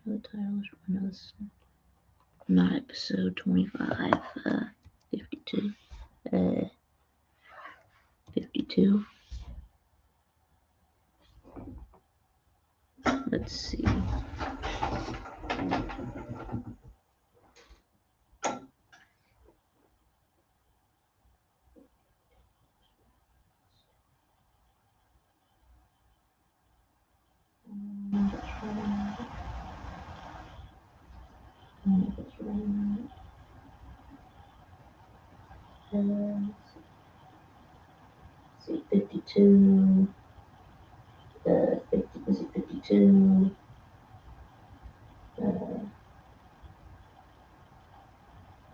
The title is not episode 25, 52. 52. Let's see. See, 52. 52.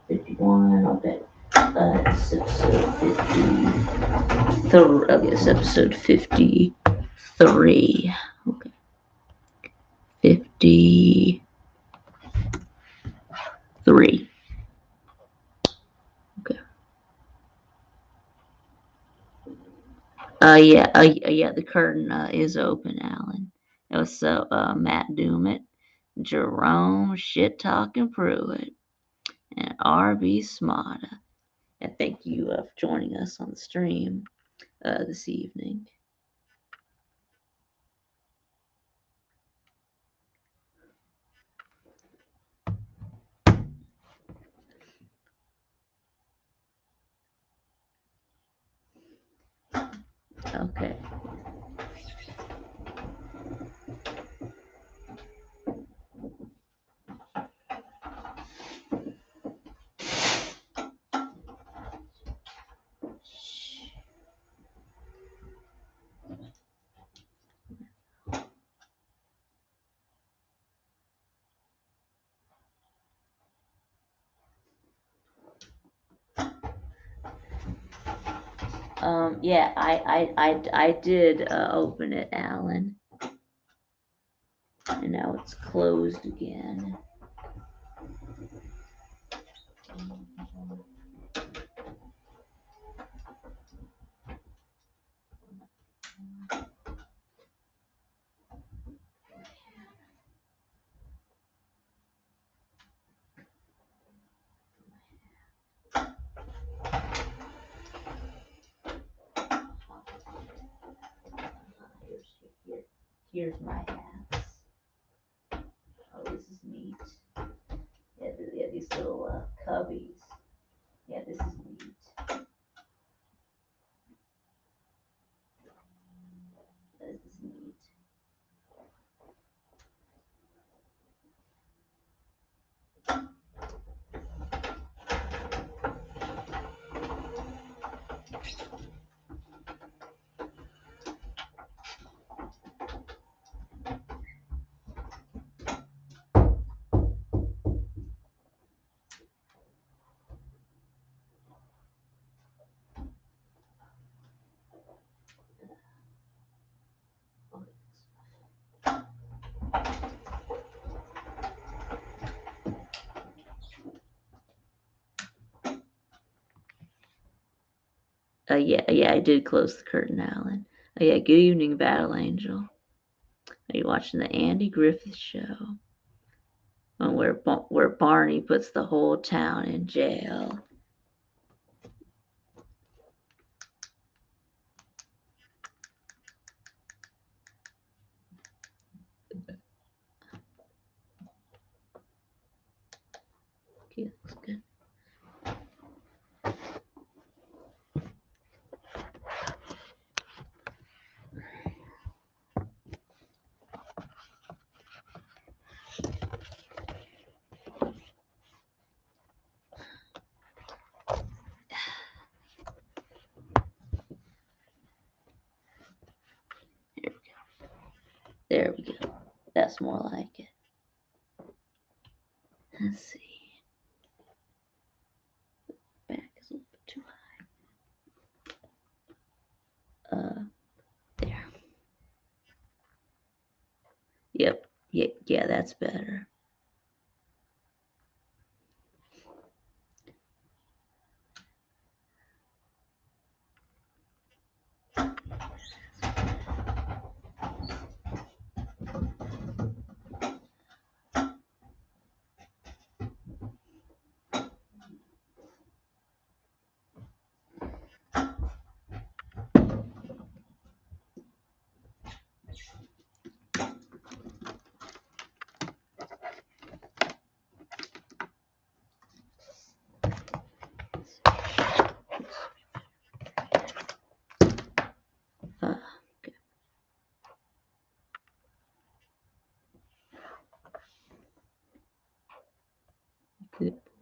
51. Okay. It's episode 50. Okay, it's episode 53. Okay. 53. Okay. Yeah, the curtain is open, Alan. It was Matt Doomit, Jerome Shit Talking Pruitt, and RB Smarta. And thank you for joining us on the stream this evening. Okay. Yeah, I did open it, Alan, and now it's closed again. Here's my hats. Oh, this is neat. Yeah, these little cubbies. Yeah, this is neat. This is neat. Yeah, I did close the curtain, Alan. Yeah, good evening, Battle Angel. Are you watching the Andy Griffith Show? Where Barney puts the whole town in jail. Okay, looks good. There we go. That's more like it. Let's see. Back is a little bit too high. There. Yep. Yeah, that's better.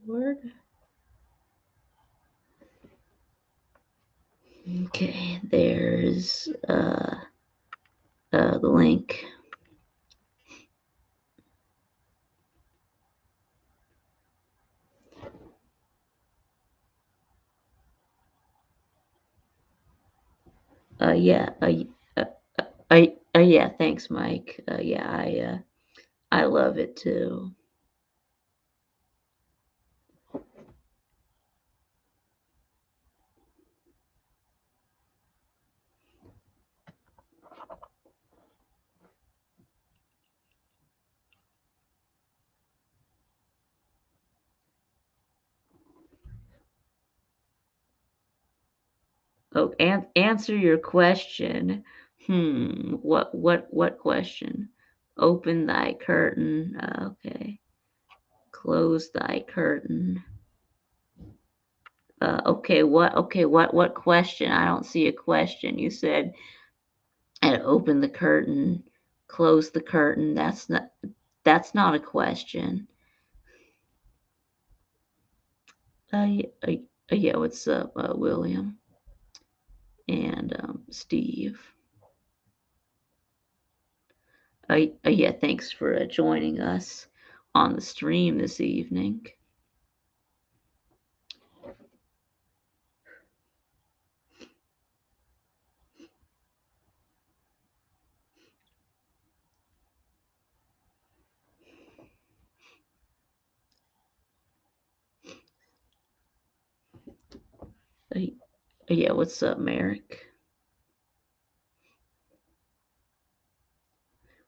Lord. Okay, there's the link. Yeah, yeah, thanks, Mike. Yeah, I love it too. Oh, answer your question. What question? Open thy curtain. Okay. Close thy curtain. What question? I don't see a question. You said and open the curtain, close the curtain. That's not a question. Yeah, yeah, what's up, William and Steve? Yeah, thanks for joining us on the stream this evening. Yeah, what's up, Merrick?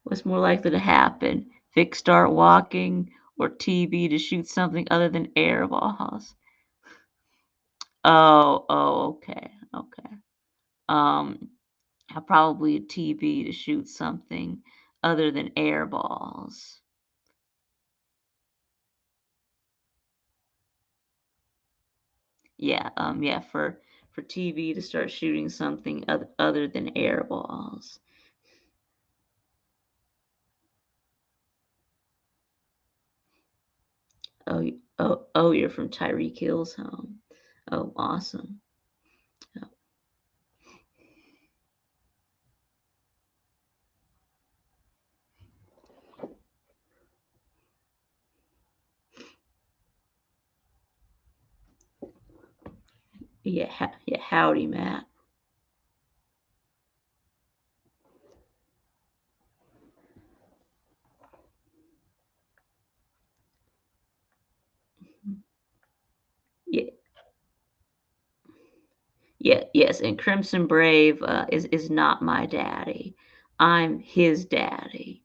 What's more likely to happen? Vic start walking or TV to shoot something other than air balls? Okay, okay. Um, probably a TV to shoot something other than air balls. Yeah, for TV to start shooting something other than air balls. Oh, you're from Tyreek Hill's home. Oh, awesome. Oh, yeah, howdy, Matt. Yeah, yes, and Crimson Brave is not my daddy. I'm his daddy.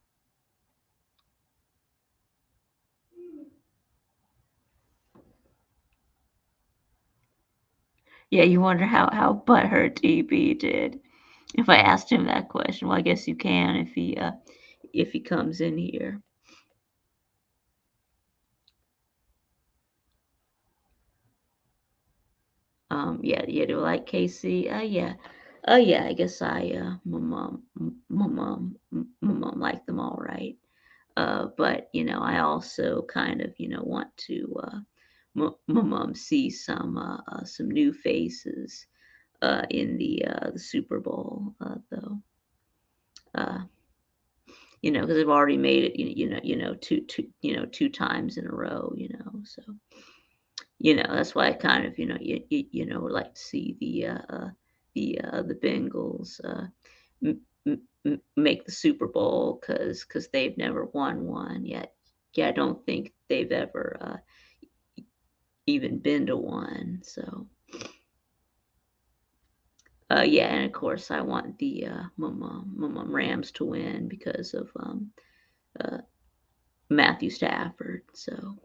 Yeah, you wonder how butthurt DB did. If I asked him that question, well, I guess you can if he comes in here. Yeah, do I like KC? Yeah. I guess my mom liked them all right. But I also kind of want to my mom see some new faces in the Super Bowl though. Uh, because they've already made it, two times in a row, so that's why I kind of, would like to see the Bengals make the Super Bowl because they've never won one yet. Yeah, I don't think they've ever even been to one. So, yeah, and of course I want the my mom Rams to win because of uh, Matthew Stafford. So,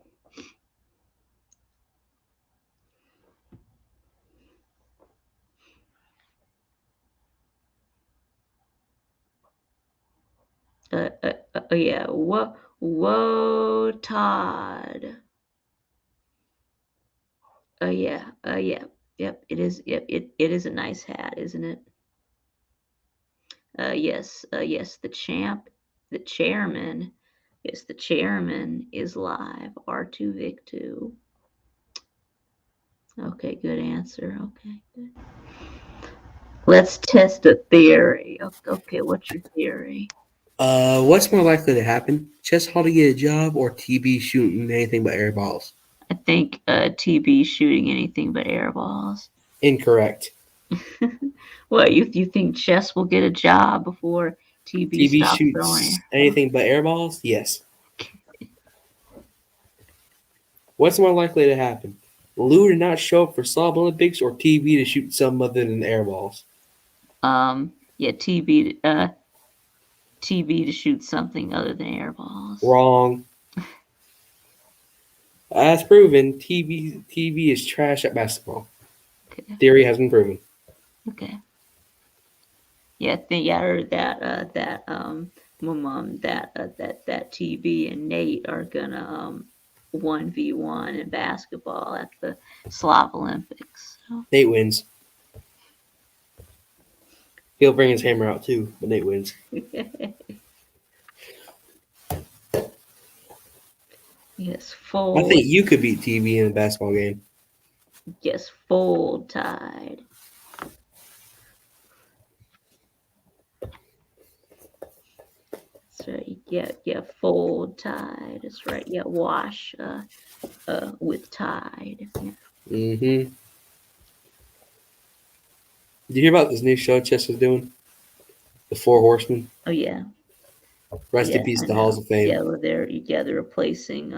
yeah, whoa, Todd. Yeah, yep. It is. Yep, it is a nice hat, isn't it? Yes. The chairman. Yes, the chairman is live. R2 Viktube. Okay, good answer. Okay, good. Let's test a theory. Okay, what's your theory? What's more likely to happen? Chess Hall to get a job or TB shooting anything but air balls? I think TB shooting anything but air balls. Incorrect. What, you think Chess will get a job before TB TB stops throwing shoots air balls? anything but air balls? Yes. What's more likely to happen? Lou to not show up for Slob Olympics or TB to shoot some other than air balls? Yeah, TB to shoot something other than air balls. Wrong. As proven, TB is trash at basketball. Okay, Theory has been proven. okay. Yeah, I heard that my mom that TB and Nate are gonna 1v1 in basketball at the Slav Olympics. So. Nate wins. He'll bring his hammer out too, but Nate wins. Yes, I fold. think you could beat TB in a basketball game. Yes, fold tide. That's right. Yeah, fold tide. That's right. Yeah, wash with tide. Yeah. Mm-hmm. Did you hear about this new show Chess is doing? The Four Horsemen. Oh yeah. Rest in Yeah, peace I to Halls know. of Fame. Yeah, well, they're replacing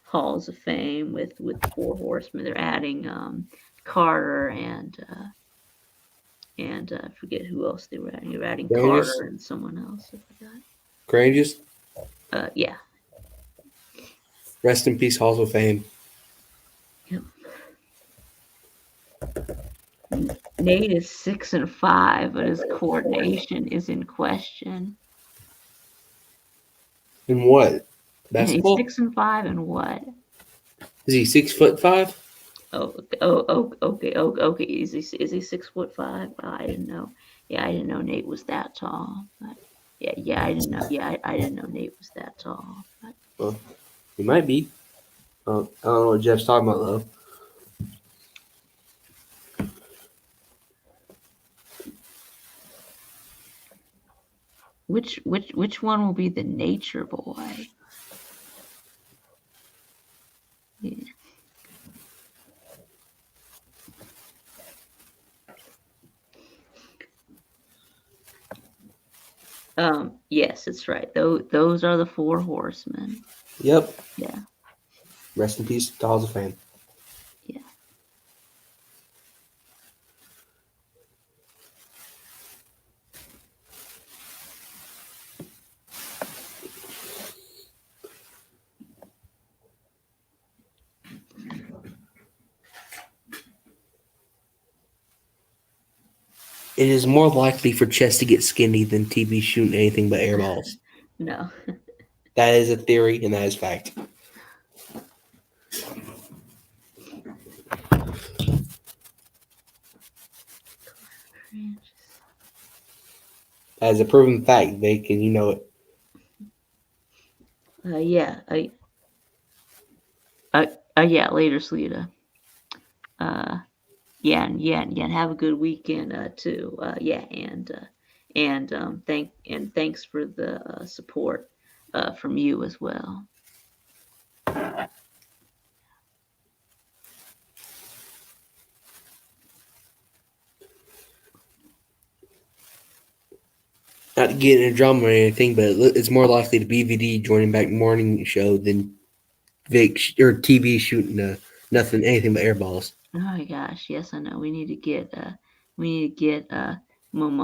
Halls of Fame with the Four Horsemen. They're adding Carter and I forget who else they were adding. They were adding Granges? Carter and someone else. I forgot. Granges? Yeah. Rest in peace Halls of Fame. Yep. Nate is 6-5, but his coordination is in question. And what? And he's Basketball? 6-5, and what? Is he 6'5"? Okay. Is he 6'5"? Oh, I didn't know. Yeah, I didn't know Nate was that tall. But yeah, I didn't know. Yeah, I didn't know Nate was that tall. But Well, he might be. I don't know what Jeff's talking about though. which one will be the nature boy? Yeah. Yes, it's right. Those are the Four Horsemen. Yep. Yeah, Rest in peace to Halls of Fame. yeah. It is more likely for Chess to get skinny than TB shooting anything but air balls. No. That is a theory and that is fact. That is a proven fact, Vic, and you know it. Yeah. Yeah. Later, Sleeta. Uh, and have a good weekend too. Yeah, and thanks for the support from you as well. Not to get in a drama or anything, but it's more likely to BVD joining back morning show than Vic or TB shooting nothing, anything but air balls. Oh my gosh, yes, I know. We need to get Mum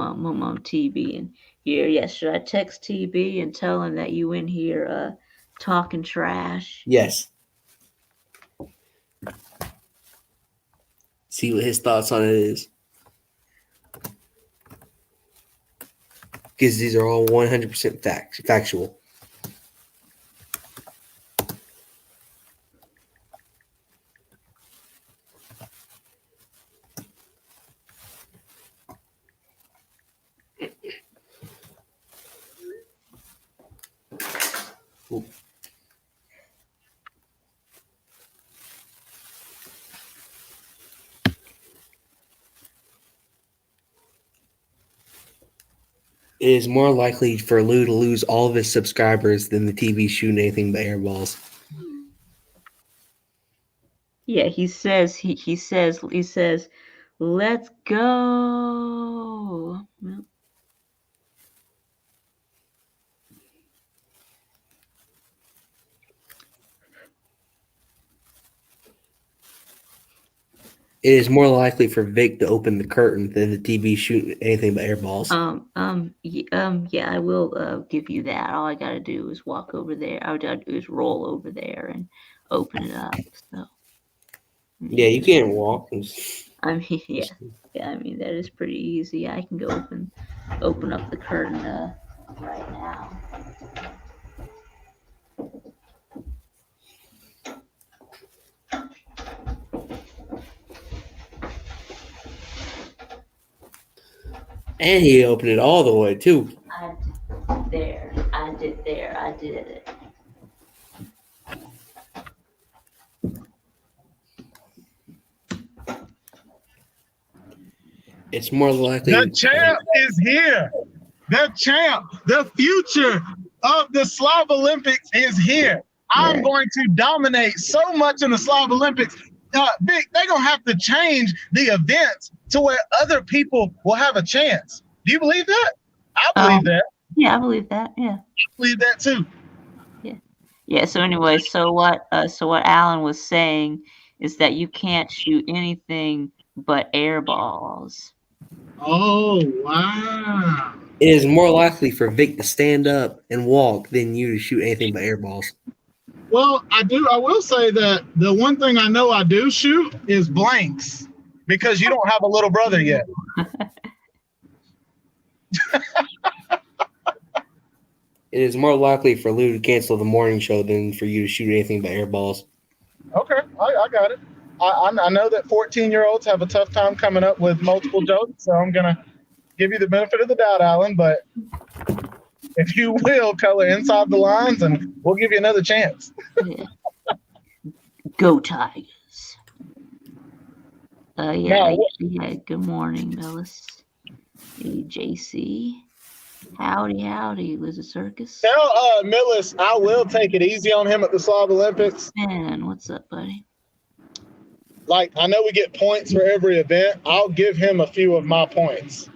TB in here. Yes, should I text TB and tell him that you in here talking trash? Yes. See what his thoughts on it is. Because these are all 100% factual. It is more likely for Lou to lose all of his subscribers than the TV shooting anything but air balls. Yeah, he says, let's go. Well, It is more likely for Vic to open the curtain than the TV shooting anything but air balls. yeah, I will give you that. All I gotta do is walk over there. All I gotta do is roll over there and open it up. So, Yeah, you can't walk. I mean, yeah, I mean that is pretty easy. I can go open up the curtain right now. And he opened it all the way too. I did it. It's more likely. The champ is here. The champ, the future of the Slav Olympics is here. I'm going to dominate so much in the Slav Olympics. Vic, they're going to have to change the events to where other people will have a chance. Do you believe that? I believe that. Yeah, I believe that. Yeah. I believe that too. Yeah. So anyway, so what Alan was saying is that you can't shoot anything but air balls. Oh, wow. It is more likely for Vic to stand up and walk than you to shoot anything but air balls. Well, I will say that the one thing I know I do shoot is blanks because you don't have a little brother yet. It is more likely for Lou to cancel the morning show than for you to shoot anything but air balls. Okay, I got it. I know that 14-year-olds have a tough time coming up with multiple jokes, so I'm going to give you the benefit of the doubt, Alan, but if you will, color inside the lines, and we'll give you another chance. Yeah. Go Tigers. Yeah. Good morning, Millis. Hey, JC. Howdy, Lizard Circus. Tell Millis I will take it easy on him at the Slav Olympics. Man, what's up, buddy? Like, I know we get points for every event. I'll give him a few of my points.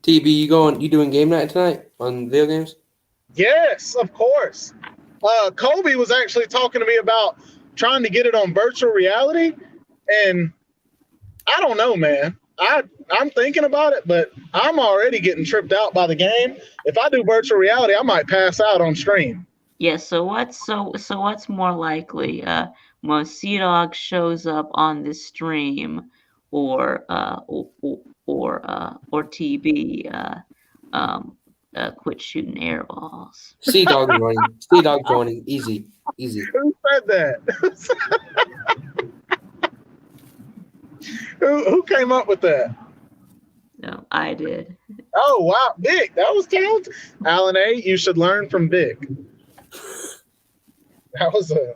TB, you doing game night tonight on video games? Yes, of course. Colby was actually talking to me about trying to get it on virtual reality, and I don't know, man. I'm thinking about it, but I'm already getting tripped out by the game. If I do virtual reality, I might pass out on stream. Yeah. So what's more likely? When Sea-Dog shows up on this stream, or TB quit shooting air balls. Sea-Dog joining. Sea-Dog joining. Easy. Who said that? Who came up with that? No, I did. Oh, wow. Vic, that was talented. Alan A., you should learn from Vic. That was a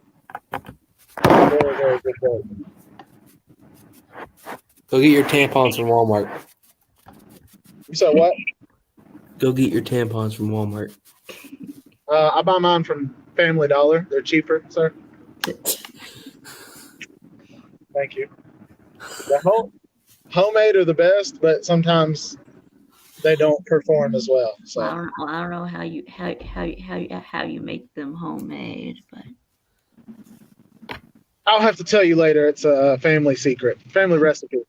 very, very good joke. Go get your tampons from Walmart. You said what? Go get your tampons from Walmart. I buy mine from Family Dollar. They're cheaper, sir. Thank you. The homemade are the best, but sometimes they don't perform as well. So I don't know how you make them homemade, but I'll have to tell you later. It's a family secret, family recipe.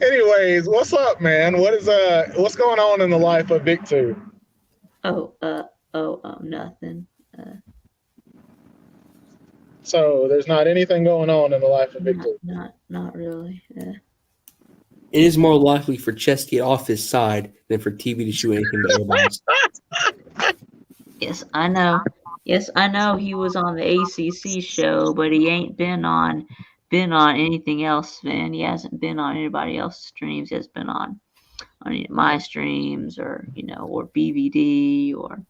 Anyways, what's up, man? What's going on in the life of Viktube? Nothing. So there's not anything going on in the life of Viktube. Not really. It is more likely for Chess to get off his side than for TV to shoot anything but air balls. Yes, I know. He was on the ACC show, but he ain't been on anything else, man. He hasn't been on anybody else's streams. He has been on my streams, or or BVD, or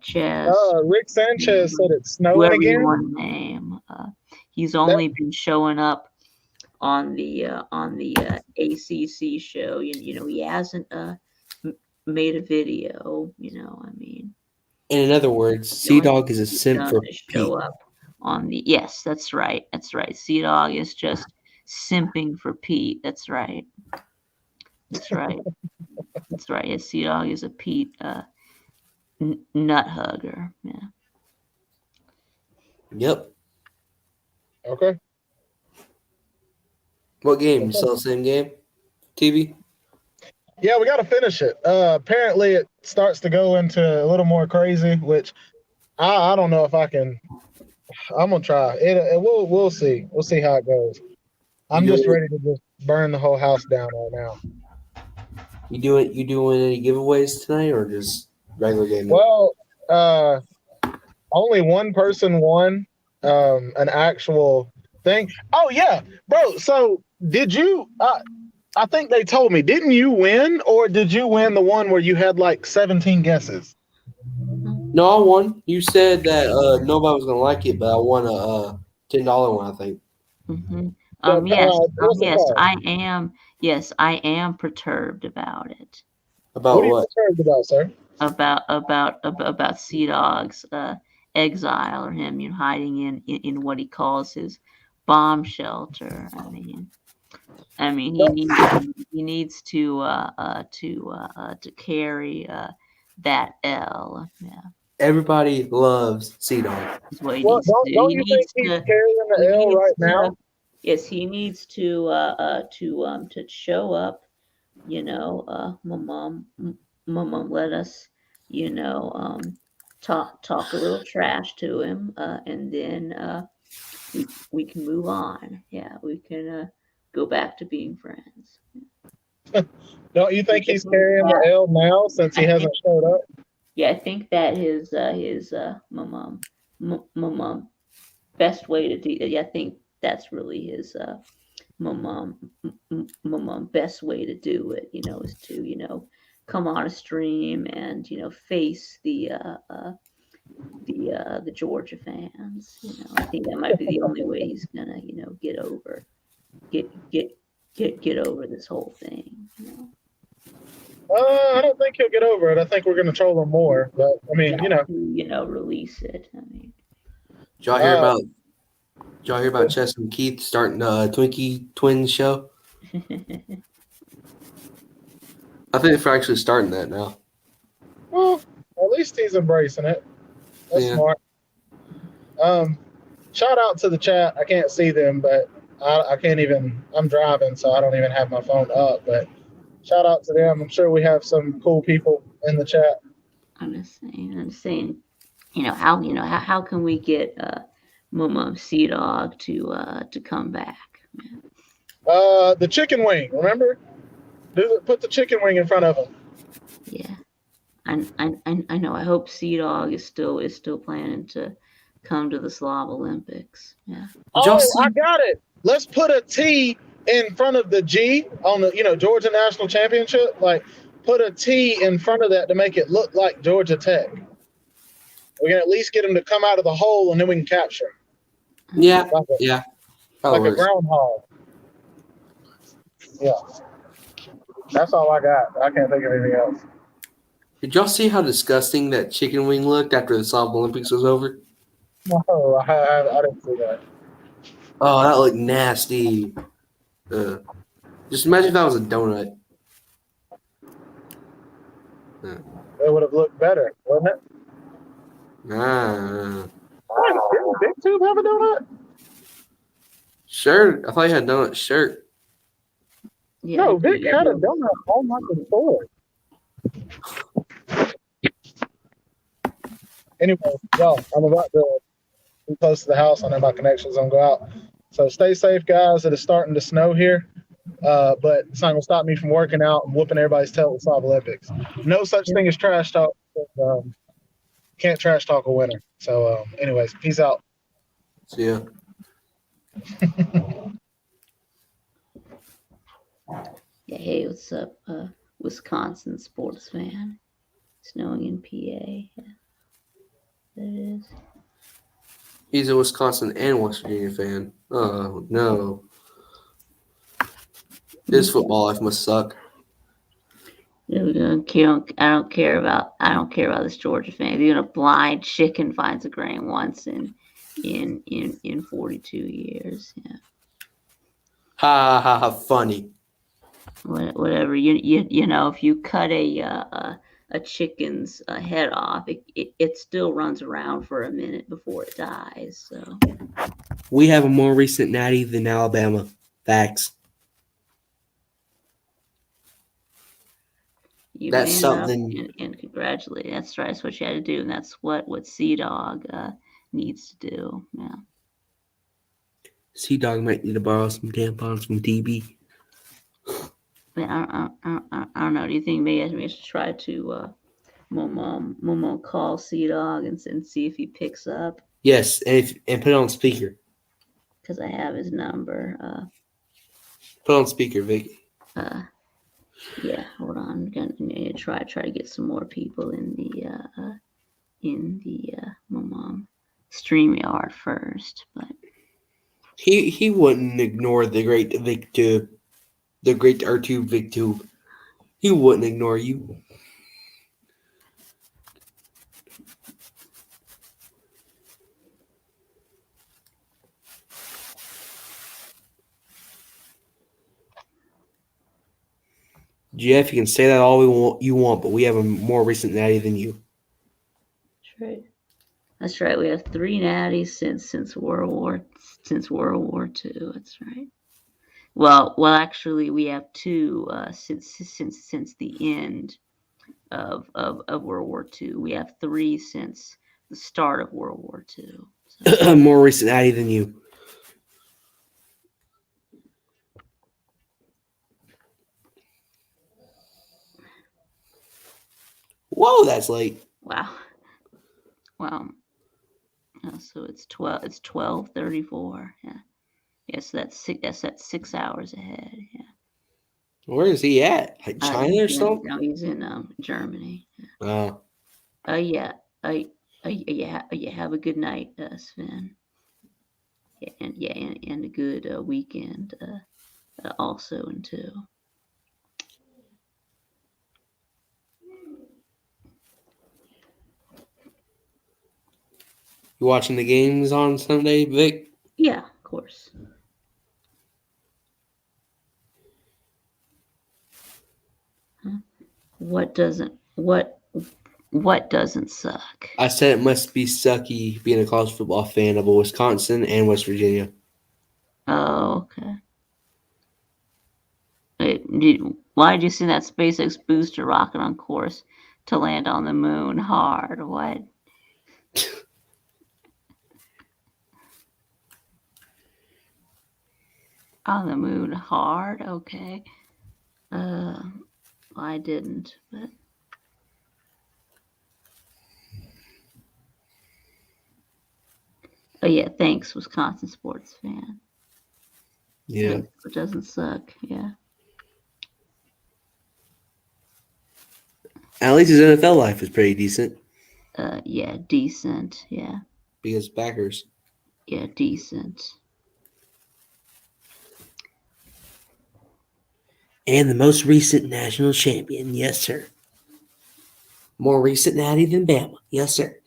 Chess. Rick Sanchez said it's snowing Whoever again. you want to name. He's only been showing up on the ACC show. You know, he hasn't made a video. You know, I mean, In other words, the only Sea-Dog is a thing he's simp done for is Pete. show up on the. Yes, that's right. That's right. Sea-Dog is just simping for Pete. That's right. That's right. That's right. Yes, Sea-Dog is a Pete nut hugger. Yeah. Yep. Okay. What game? You still the same game? TV? Yeah, we got to finish it. Apparently, it starts to go into a little more crazy, which I don't know if I can. I'm gonna try it. We'll see. We'll see how it goes. I'm just ready to just burn the whole house down right now. You doing any giveaways tonight or just regular game? Well, only one person won an actual thing. Oh yeah, bro. So did you? I think they told me. Didn't you win, or did you win the one where you had like 17 guesses? No, I won. You said that nobody was gonna like it, but I won a $10 one, I think. Mm-hmm. So, Yes. what's it Yes, called? I am. Yes, I am perturbed about it. About What are you what? concerned about, sir? About Sea Dog's exile, or him, you know, hiding in what he calls his bomb shelter. I mean, he needs to carry that L. Yeah, Everybody loves Sea-Dog. that's what he Well, needs to do. don't He you think needs he's to. carrying the He L needs right to. now? Yes, he needs to show up. You know, my mom let us, you know, talk a little trash to him, and then we can move on. Yeah, we can go back to being friends. Don't you think he's carrying Yeah, the L now since he I think, hasn't showed up? yeah, I think that his my mom best way to do. Yeah, I think that's really his my mom best way to do it. You know, is to come on a stream and face the Georgia fans. You know, I think that might be the only way he's gonna get get get over this whole thing. You know. I don't think he'll get over it. I think we're going to troll him more. But I mean, Release it. I mean, Did y'all hear about? Did y'all hear about Chess and Keith starting the Twinkie Twins show? I think they're actually starting that now. well, at least he's embracing it. That's smart. Shout out to the chat. I can't see them, but I can't even. I'm driving, so I don't even have my phone up. But shout out to them. I'm sure we have some cool people in the chat. I'm just saying, how can we get Mama Sea Dog to come back? The chicken wing, remember? Put the chicken wing in front of him. Yeah, I know. I hope Sea Dog is still planning to come to the Slav Olympics. Yeah. Oh, I got it. Let's put a T in front of the G on the Georgia National Championship. Like, put a T in front of that to make it look like Georgia Tech. We can at least get him to come out of the hole, and then we can capture him. Yeah, like a groundhog. Yeah, that's all I got. I can't think of anything else. Did y'all see how disgusting that chicken wing looked after the Slav Olympics was over? No, I didn't see that. Oh, that looked nasty. Just imagine if that was a donut. It would have looked better, wouldn't it? Ah. Didn't Viktube have a donut? Shirt. I thought you had a donut shirt. Yeah, no, Vic had a donut on my sword. Anyway, y'all, I'm about to be close to the house. I know my connection's gonna go out. So stay safe, guys. It is starting to snow here. But it's not gonna stop me from working out and whooping everybody's tail at the Slav Olympics. No such thing as trash talk. Can't trash talk a winner. So anyways, peace out. See ya. Yeah, hey, what's up, Wisconsin sports fan? Snowing in PA. Yeah, there it is. He's a Wisconsin and West Virginia fan. Oh no. His football life must suck. I don't care about this Georgia fan. Even a blind chicken finds a grain once in 42 years. Yeah. Ha ha ha! Funny. Whatever you know, if you cut a chicken's head off, it still runs around for a minute before it dies. So We have a more recent natty than Alabama. Facts. you That's man something. up and congratulate. That's right. That's what you had to do, and that's what Sea Dog needs to do. Yeah. Sea Dog might need to borrow some tampons from TB. But I don't know. Do you think maybe I should try to Momo call Sea Dog and see if he picks up? Yes, and put it on speaker. Because I have his number. Put on speaker, Vic. Yeah, hold on. I'm gonna try to get some more people in the StreamYard first, but He wouldn't ignore the great Viktube, the great R2 Viktube. He wouldn't ignore you. Jeff, you can say that all you want, but we have a more recent natty than you. That's right. That's right. We have 3 natties since World War II. That's right. Well, actually, we have 2 since the end of World War II. We have 3 since the start of World War II. So. More recent natty than you. Whoa, that's late. Wow. So it's 12:34. Yeah. Yes, that's 6 hours ahead. Yeah. Where is he at? Like China or something? No, he's in Germany. Oh. Yeah. You have a good night, Sven. Yeah, and a good weekend also too. You watching the games on Sunday, Vic? Yeah, of course. Huh? What doesn't suck? I said it must be sucky being a college football fan of Wisconsin and West Virginia. Oh, okay. Why did you send that SpaceX booster rocket on course to land on the moon hard? What? On the moon hard? Okay. I didn't, but. Oh yeah, thanks, Wisconsin sports fan. Yeah. It doesn't suck. Yeah. At least his NFL life is pretty decent. Yeah, decent. Yeah. Because Packers. Yeah, decent. And the most recent national champion, yes, sir. More recent natty than Bama, yes, sir.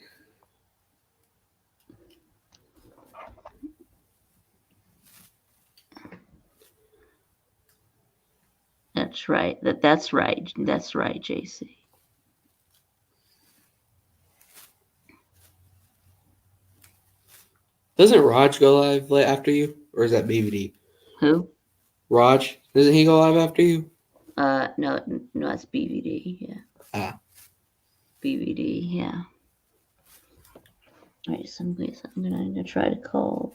That's right. That's right. That's right, JC. Doesn't Raj go live after you? Or is that BVD? Who? Raj? Doesn't he go live after you? No, that's BVD. Yeah. Ah. BVD. Yeah. All right. So I'm gonna try to call.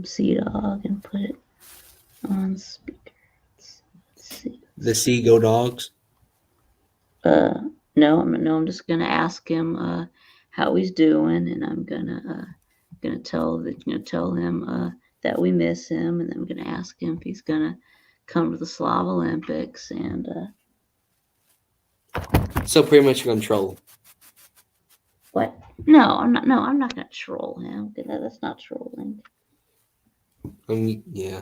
Sea Dog and put it on speaker. Let's see. The Sea Go Dogs? No, I'm just gonna ask him how he's doing, and I'm gonna tell him that we miss him, and then I'm gonna ask him if he's gonna come to the Slav Olympics, and so pretty much you're gonna troll him. What? No, I'm not. No, I'm not gonna troll him. That's not trolling. Yeah.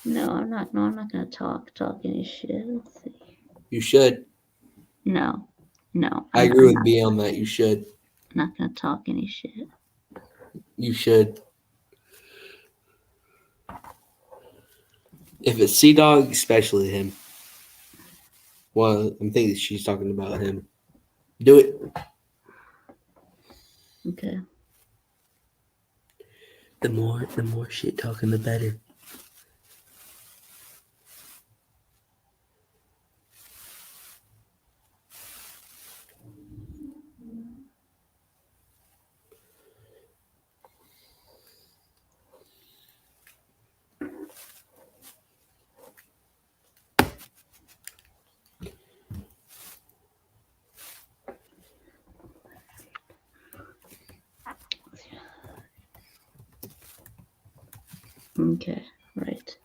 No, I'm not. No, I'm not gonna talk any shit. Let's see. You should. No, no. I agree with B on that. You should. I'm not gonna talk any shit. You should. If it's Sea Dog, especially him. Well, I'm thinking she's talking about him. Do it. Okay. The more shit talking, the better. Okay. Right.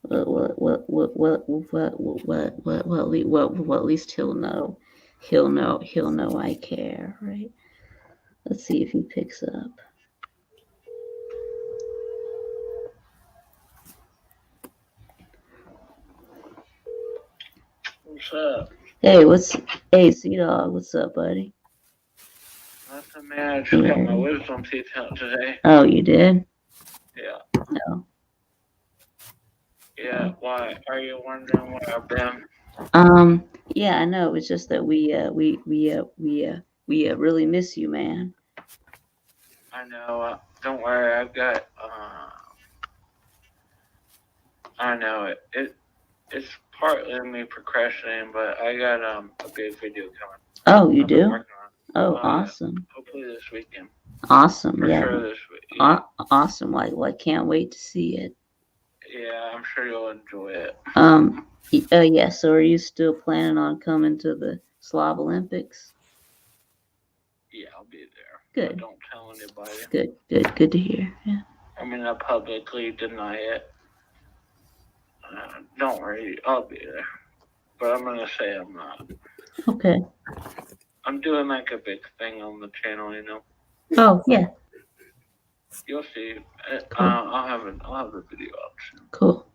Well, at least he'll know. He'll know I care, right? Let's see if he picks up. What's up? Hey, Sea Dog, what's up, buddy? Nothing, man. I just got my wisdom teeth out today. Oh, you did? Yeah. No. Yeah. Why? Are you wondering where I've been? Yeah, I know. It's just that we really miss you, man. I know. Don't worry. I've got. I know it's partly me procrastinating, but I got a big video coming. Oh, you I've been do? working on. Oh, awesome. Hopefully this weekend. Awesome. For Yeah. sure this week. Yeah. Awesome. I can't wait to see it. Yeah, I'm sure you'll enjoy it. Yeah. So, are you still planning on coming to the Slav Olympics? Yeah, I'll be there. Good. But don't tell anybody. Good to hear. Yeah. I'm gonna publicly deny it. Don't worry, I'll be there. But I'm gonna say I'm not. Okay. I'm doing like a big thing on the channel, you know. Oh yeah. You'll see. Cool. I'll have a video out soon. Cool.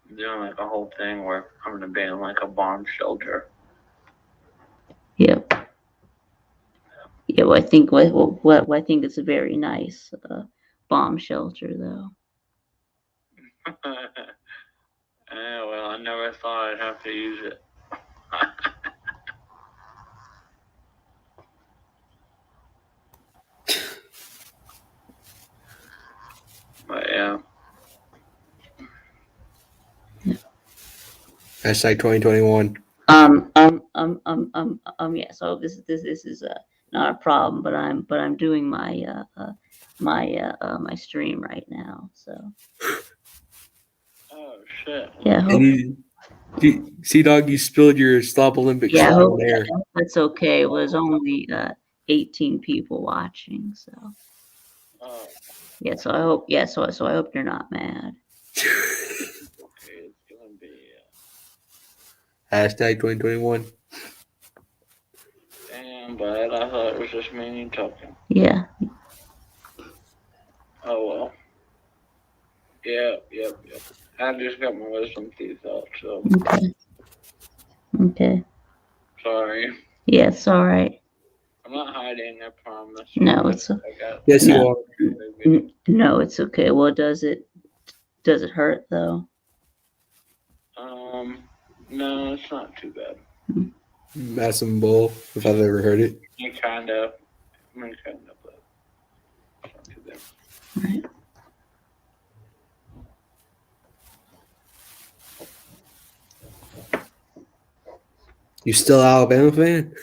I'm doing like a whole thing where I'm gonna be in like a bomb shelter. Yep. Yeah. Well, I think I think it's a very nice bomb shelter, though. Well, I never thought I'd have to use it. But yeah. Hashtag 2021. Yeah. So this is not a problem, but I'm doing my my stream right now. So. Oh shit. Yeah. Sea Dog, you spilled your Slav Olympics Yeah. on there. That's okay. It was only 18 people watching, so. Oh. Yeah. So I hope. Yeah. So I hope you're not mad. Okay, it's gonna be. Hashtag 2021. Damn, but I thought it was just me and you talking. Yeah. Oh well. Yep. I just got my wisdom teeth out, so. Okay. Sorry. Yeah, it's all right. I'm not hiding, I promise. No, it's Yes, you no. are. No, it's okay. Well, does it hurt though? No, it's not too bad. Massive bull, if I've ever heard it. Kind of, but it's not too bad. Right. You still an Alabama fan?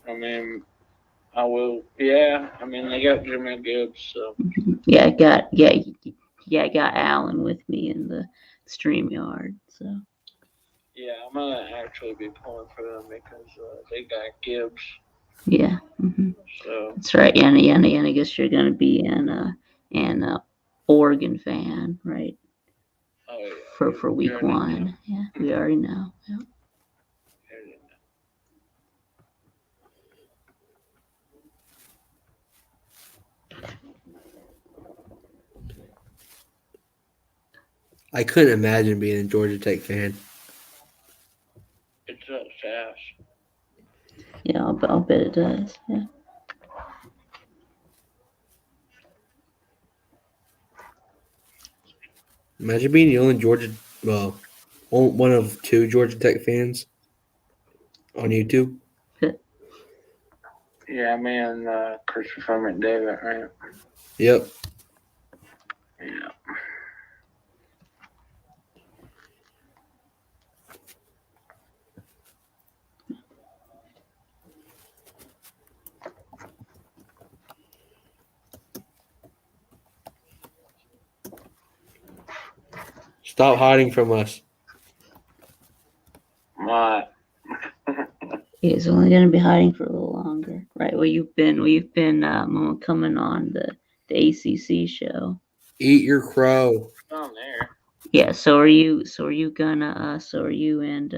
I mean, I will. Yeah, I mean they got Jimmy Gibbs, so. Yeah, I got Alan with me in the StreamYard. So. Yeah, I'm gonna actually be pulling for them because they got Gibbs. Yeah. So That's right. Yeah, and I guess you're going to be an Oregon fan, right? oh yeah, For you week already know. one. Yeah, we already know. Yeah. You already know. I couldn't imagine being a Georgia Tech fan. It's up fast. Yeah, I'll bet it does. Yeah. Imagine being the only one of two Georgia Tech fans on YouTube. Yeah, me and Christopher McDavid, right? Yep. Yeah. Stop hiding from us. What? He's only going to be hiding for a little longer, right? Well, you've been coming on the ACC show. Eat your crow. Down there. Yeah. So are you? So are you gonna? So are you and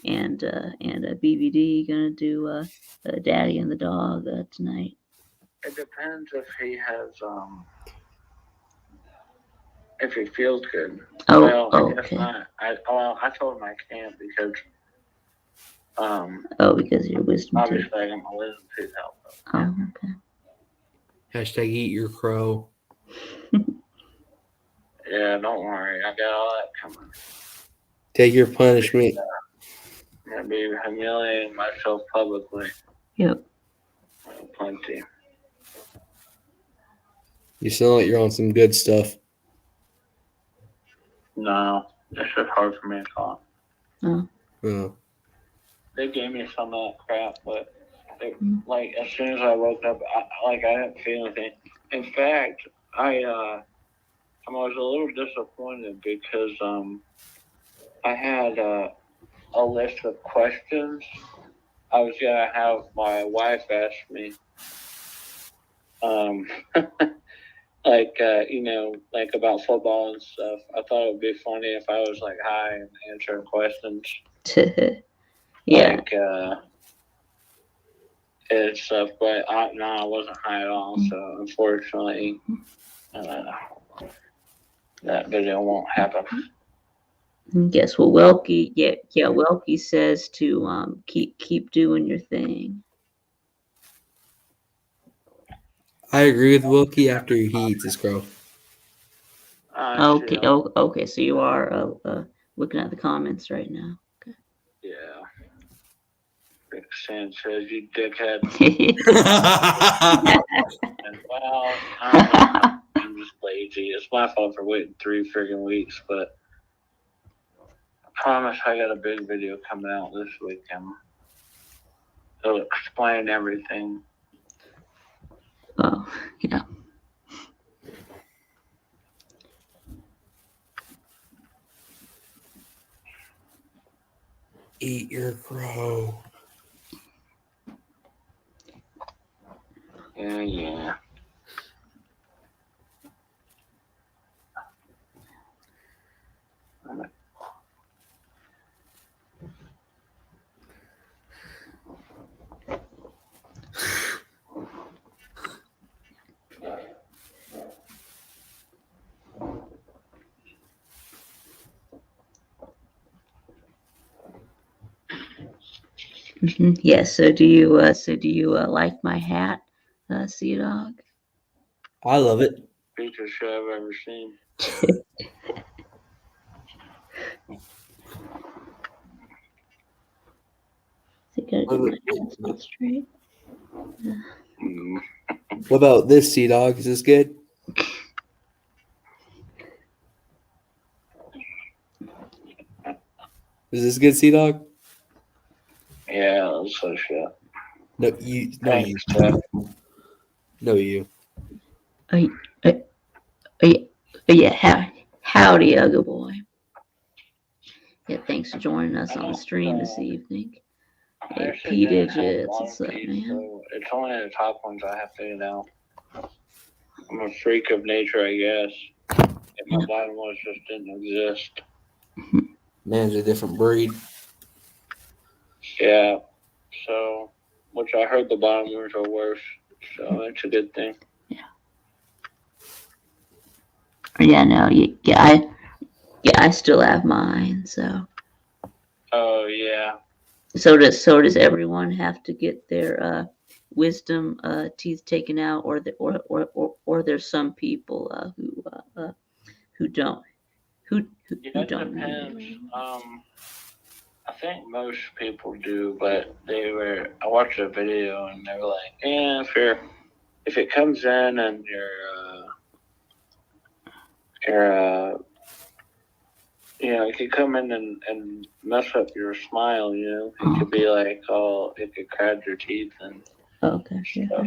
BBD gonna do Daddy and the Dog tonight? It depends if he has if he feels good. Oh, well, I guess okay. not. I told him I can't because Because you're wisdom tooth. obviously I got my wisdom tooth out. Oh, okay. Hashtag eat your crow. Yeah, don't worry. I got all that coming. Take your punishment. I'm gonna be humiliating myself publicly. Yep. Plenty. You sound like you're on some good stuff. No, it's just hard for me to talk. Oh. Oh. They gave me some of that crap, but like as soon as I woke up, I didn't feel anything. In fact, I was a little disappointed because I had a list of questions I was gonna have my wife ask me. Like about football and stuff. I thought it would be funny if I was like high and answering questions. Yeah. Like and stuff, but I wasn't high at all. So unfortunately, that video won't happen. Guess what, Welky? Yeah. Welky says to keep doing your thing. I agree with Wilkie after he eats his crow. Okay. Okay. So you are looking at the comments right now. Okay. Yeah. Big Sanchez, you dickhead. And, well, I'm just lazy. It's my fault for waiting 3 friggin' weeks, but I promise I got a big video coming out this weekend. It'll explain everything. Oh, yeah. Eat your crow. Yeah. Yeah. So do you like my hat, Sea Dog? I love it. Features show I've ever seen. Straight. What about this, Sea Dog? Is this good? Is this good, Sea Dog? Yeah, that's so shit. No, you. No, Thanks, you. Jeff. No, you. Yeah. Howdy, Ugga boy. Yeah, thanks for joining us on the stream this evening. I Hey, actually P didn't have digits. bottom What's up, teeth, man? so it's only the top ones I have to get out. I'm a freak of nature, I guess. And my bottom ones just didn't exist. Man's a different breed. Yeah. So, which I heard the bottom ones are worse. So it's a good thing. Yeah, no, I still have mine. So Oh yeah. does everyone have to get their wisdom teeth taken out, or there's some people who don't who That don't depends. need it. I think most people do, but I watched a video and they were like, yeah, if it comes in and it could come in and mess up your smile, it could be like, it could crowd your teeth and Okay, yeah, stuff.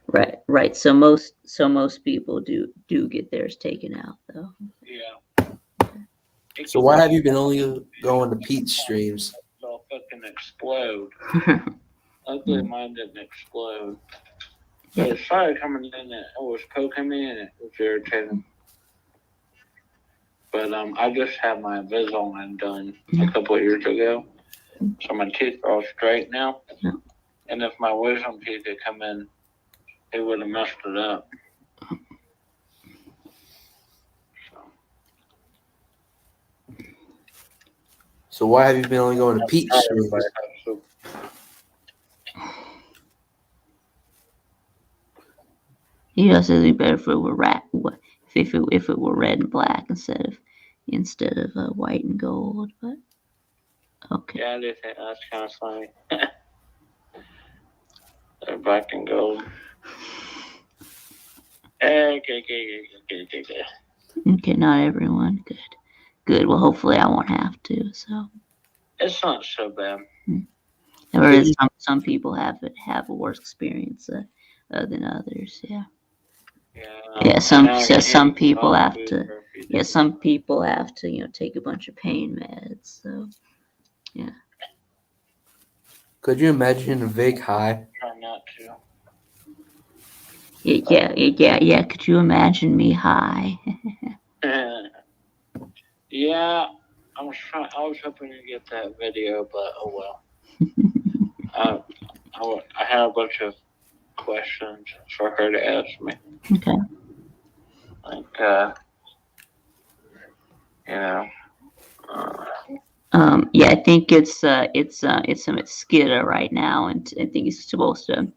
But, if, right. So most people do get theirs taken out though. yeah. So why have you been only going to Pete's streams? It'll fucking explode. Luckily, mine didn't explode. But it started coming in and it was poking me and it was irritating. But I just had my Invisalign done a couple of years ago. So my teeth are all straight now. Yeah. And if my wisdom teeth had come in, it would have messed it up. So why have you been only going to Pete's streams? He also says it'd be better if it were if it were red and black instead of white and gold. But okay. Yeah, I do think that's kind of funny. They're black and gold. Okay. Okay, not everyone. Good. Well, hopefully I won't have to. So It's not so bad. there is some people have a worse experience than others. Yeah. Yeah. Some people have to. Yeah, some people have to take a bunch of pain meds. So yeah. Could you imagine a Vic high? Try not to. Yeah. Could you imagine me high? Yeah, I was hoping to get that video, but oh well. I had a bunch of questions for her to ask me. Okay. Like, Yeah, I think it's Skidda right now, and I think he's supposed to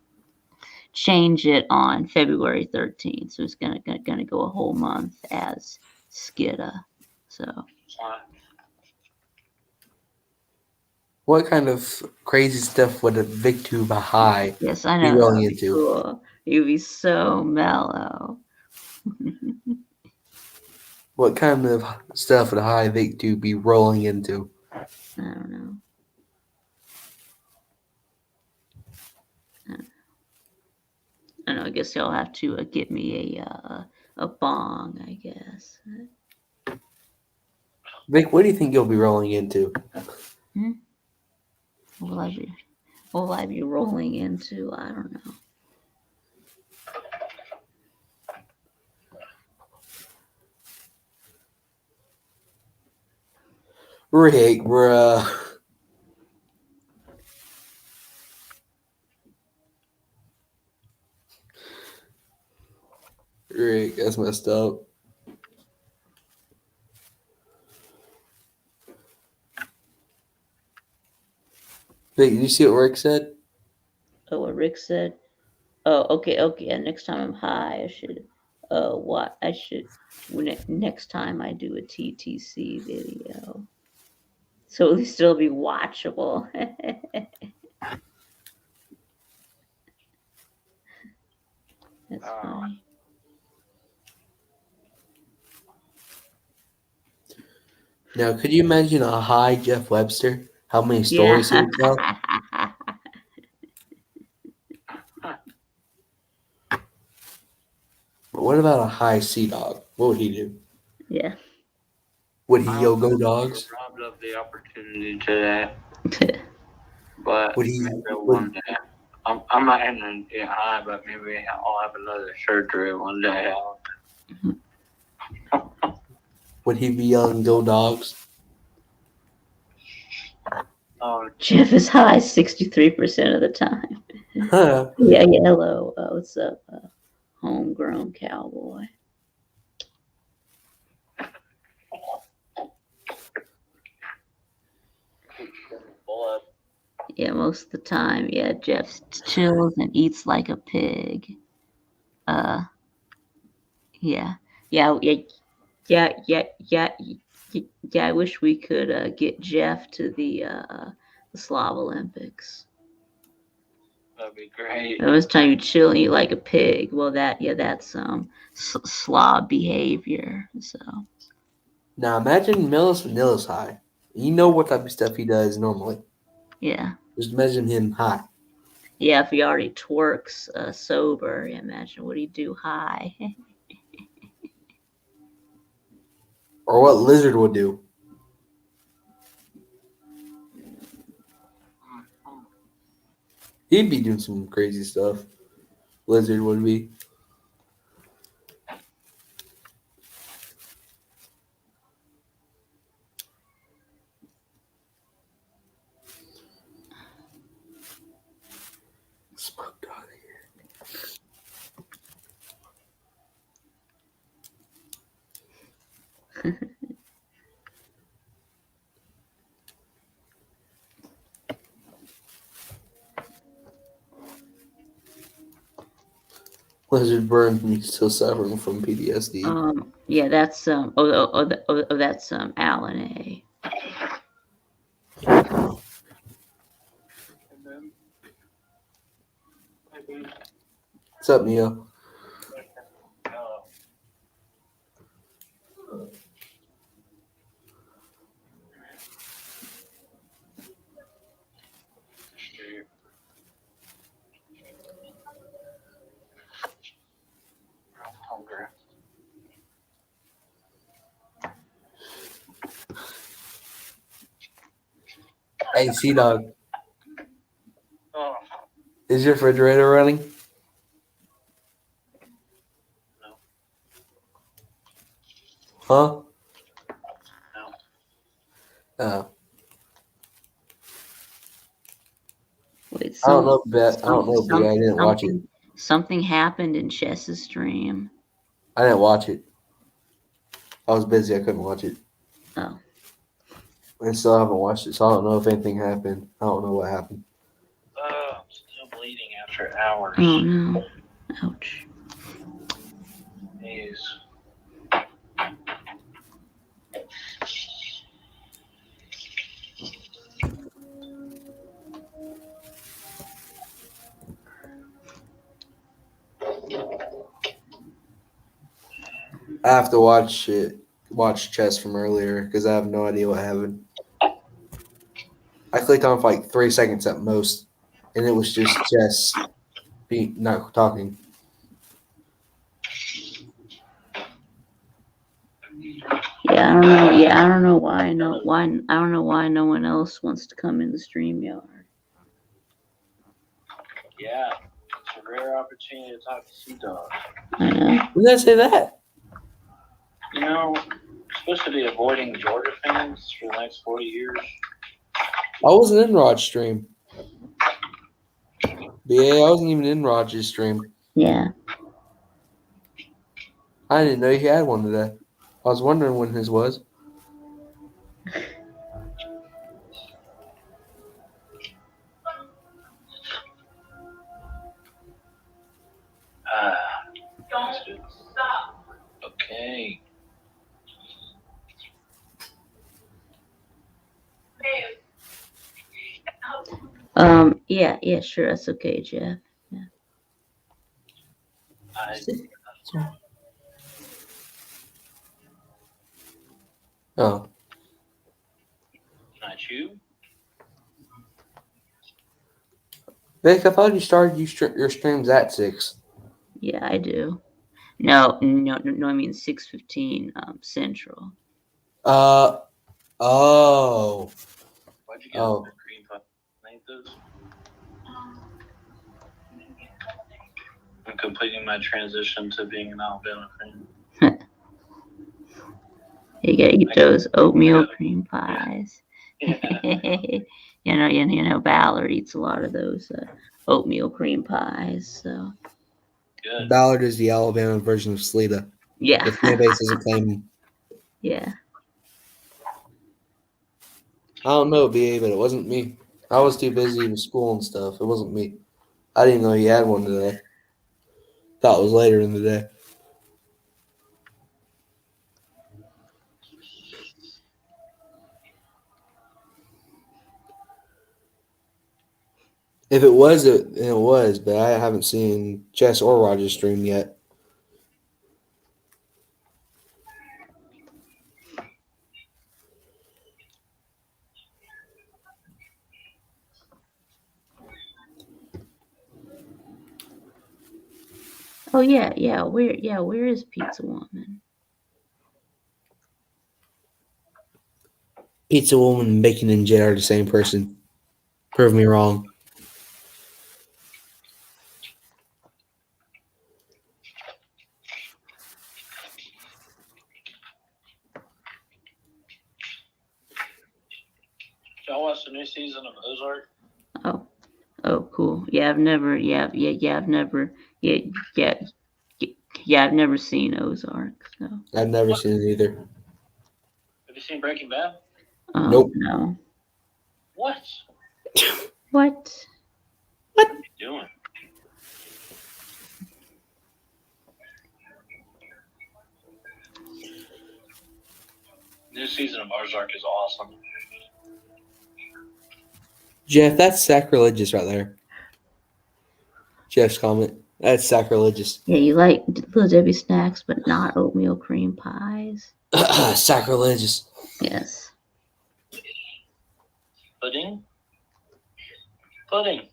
change it on February 13th. So it's gonna go a whole month as Skidda. So What kind of crazy stuff would a Viktube high yes, I be know rolling that'd be into? cool. You'd be so mellow. What kind of stuff would a high Viktube be rolling into? I don't know. I don't know. I guess he'll have to get me a bong. I guess. Vic, what do you think you'll be rolling into? What will I be rolling into? I don't know. Rick, bruh. Rick, that's messed up. Vic, did you see what Rick said? Oh, what Rick said? Oh, okay. Yeah, next time I'm high, I should. What I should. Next time I do a TTC video, so at least it'll be watchable. That's funny. Now, could you imagine a high Jeff Webster? How many stories he would tell? But what about a high Sea Dog? What would he do? Yeah. Would he I yell, don't "Go know if dogs"? we're robbed of the opportunity today, but Would he? maybe Would, one day. I'm not gonna get high, but maybe I'll have another surgery one day. would he be yelling, "Go dogs"? Jeff is high 63% of the time. Huh. Yeah, hello. What's up, homegrown cowboy? Blood. Yeah, most of the time, yeah, Jeff chills and eats like a pig. Yeah, yeah, yeah, yeah, yeah. I wish we could get Jeff to the Slav Olympics. That'd be great. Most time you chill and eat like a pig. Well, that's slob behavior. So Now imagine Millis Vanilli's high. You know what type of stuff he does normally. yeah, Just imagine him high. yeah. If he already twerks sober, yeah, imagine what he'd do high. Or what Lizard would do. He'd be doing some crazy stuff. Lizard would be. Smoked out of here. Lizard burned me, still suffering from PTSD. Yeah, that's that's Alan A. What's up, Neo? Hey, Sea Dog. Oh, Is your refrigerator running? no. Huh? No. Oh. Wait, I don't know, Bet. I don't know, Big. I didn't watch it. Something happened in Chess's stream. I didn't watch it. I was busy. I couldn't watch it. Oh. I still haven't watched it, so I don't know if anything happened. I don't know what happened. I'm still bleeding after hours. Oh no. Ouch. Jeez. I have to watch chess from earlier because I have no idea what happened. I clicked on for like 3 seconds at most, and it was just chess not talking. Yeah, I don't know. Yeah, I don't know why. I don't know why no one else wants to come in the stream yard. Yeah, it's a rare opportunity to talk to Sea Dog. I know. When did I say that? You know, you're supposed to be avoiding Georgia fans for the next 40 years. I wasn't in Rod's stream. Yeah, I wasn't even in Rod's stream. Yeah. I didn't know he had one today. I was wondering when his was. Okay. Yeah, sure. That's okay, Jeff. Yeah. Oh. Not you? Vic, I thought you started your streams at 6. Yeah, I do. No, I mean 6:15 Central. Oh. Why'd you get Oh. the cream pie? Ain't this? I'm completing my transition to being an Alabama fan. You gotta eat those oatmeal cream Yeah. pies. Yeah. you know, Ballard eats a lot of those oatmeal cream pies. So Good. Ballard is the Alabama version of Sleeta. yeah, The fan base doesn't claim him. yeah. I don't know, BA, but it wasn't me. I was too busy with school and stuff. It wasn't me. I didn't know he had one today. Thought it was later in the day. If it was, it was, but I haven't seen Jess or Roger's stream yet. Oh yeah. Where is Pizza Woman? Pizza Woman and Bacon and Jet are the same person. Prove me wrong. Y'all watch the new season of Ozark? Oh, cool. Yeah, I've never. I've never seen Ozark. So. I've never seen it either. Have you seen Breaking Bad? Nope. No. What? What? What are you doing? New season of Ozark is awesome. Jeff, that's sacrilegious right there. Jeff's comment. That's sacrilegious. Yeah, you like Little Debbie snacks, but not oatmeal cream pies. Sacrilegious. Yes. Pudding? Pudding.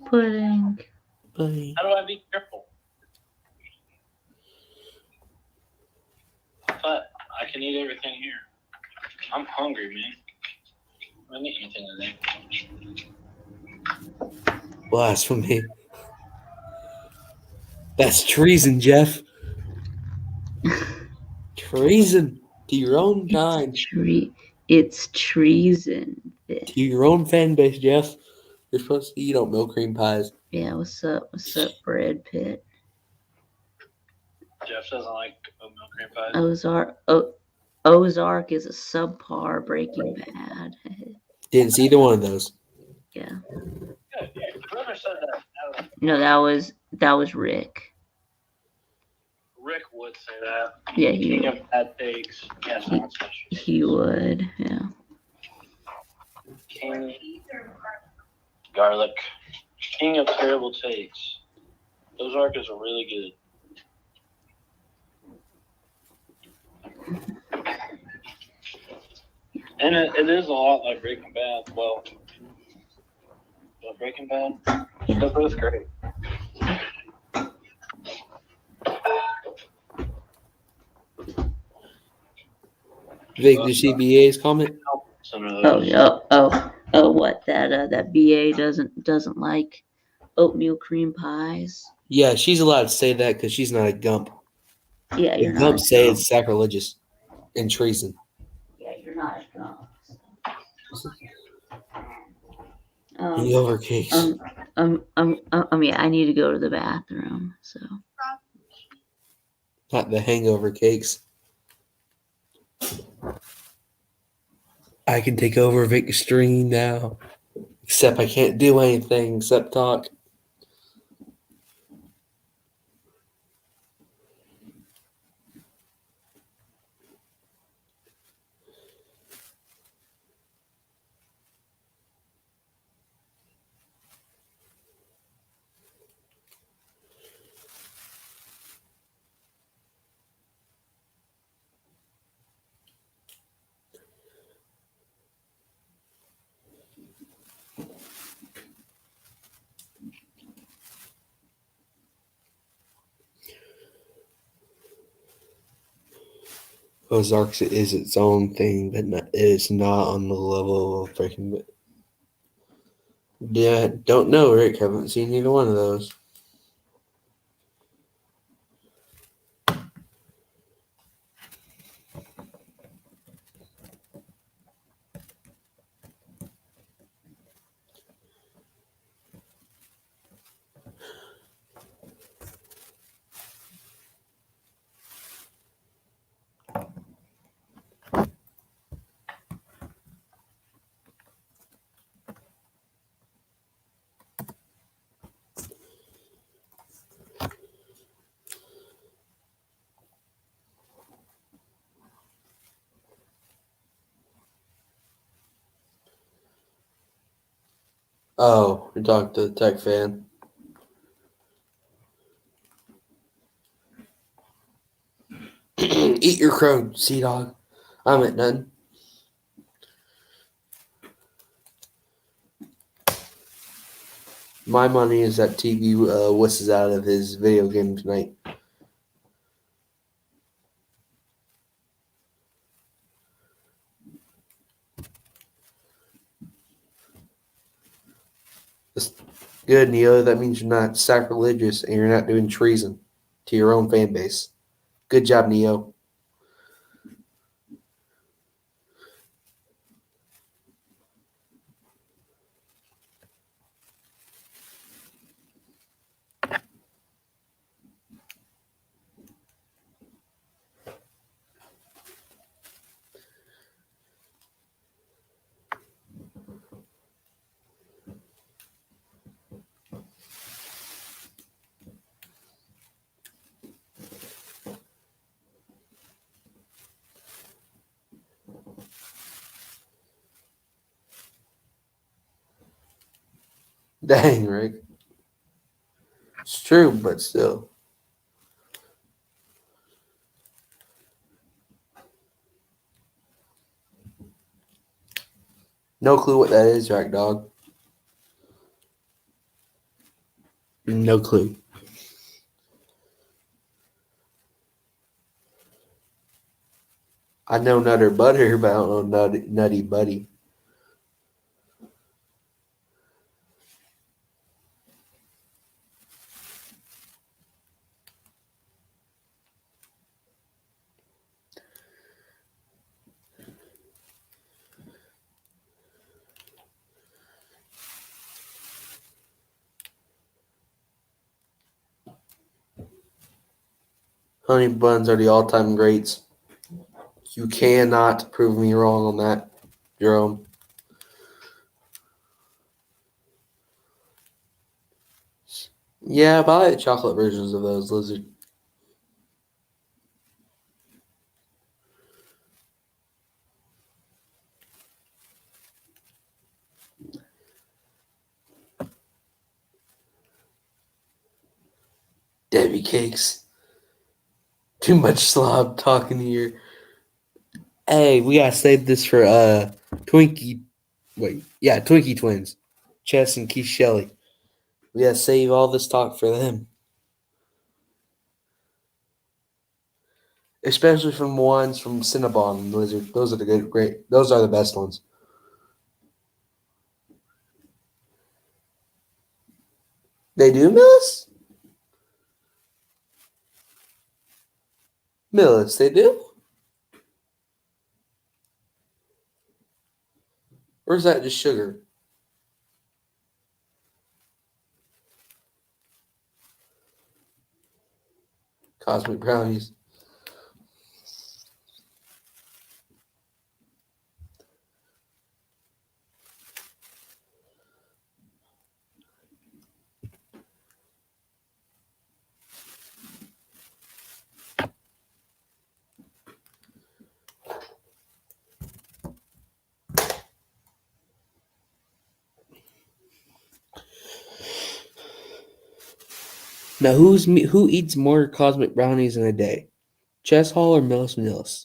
Pudding. How do I be careful? But I can eat everything here. I'm hungry, man. I didn't eat anything today. Blasphemy. That's treason, Jeff. Treason to your own kind. It's treason. To your own fan base, Jeff. You're supposed to eat oatmeal cream pies. Yeah, what's up? What's up, Brad Pitt? Jeff doesn't like oatmeal cream pies. Ozark is a subpar Breaking Bad. Didn't see either one of those. Yeah. Good. Whoever said that. No, that was Rick. Rick would say that. Yeah, he King would. of bad takes. Yes, He would. Yeah. King garlic. King of terrible takes. Ozark is really good. And it is a lot like Breaking Bad. Well, Breaking Bad, they're both great. Vic, did you see BA's comment? What that BA doesn't like oatmeal cream pies. Yeah, she's allowed to say that because she's not a Gump. Yeah, you're If not. Gump say it's sacrilegious and treason. Yeah, you're not a Gump. Hangover cakes. Yeah, I need to go to the bathroom. So. Not the hangover cakes. I can take over Vic's stream now. Except I can't do anything except talk. Ozarks is its own thing, but it's not on the level of Breaking Bad. Yeah, don't know, Rick. Haven't seen either one of those. Oh, you're talking to the tech fan. Eat your crow, Sea Dog. I'm at none. My money is that TV whistles out of his video game tonight. That's good, Neo. That means you're not sacrilegious and you're not doing treason to your own fan base. Good job, Neo. Dang, Rick. It's true, but still. No clue what that is, Jack Dog. No clue. I know Nutter Butter, but I don't know Nutty Buddy. Honey buns are the all-time greats. You cannot prove me wrong on that, Jerome. Yeah, but I like chocolate versions of those, Lizard. Debbie cakes. Too much slob talking here. Hey, we gotta save this for Twinkie. Wait, yeah, Twinkie twins, Chess and Keith Shelley. We gotta save all this talk for them, especially from ones from Cinnabon and Lizard. Those are the great. Those are the best ones. They do, Millis. Millis, they do. Or is that just sugar? Cosmic brownies. Now, who eats more cosmic brownies in a day? Chess Hall or Millis Millis?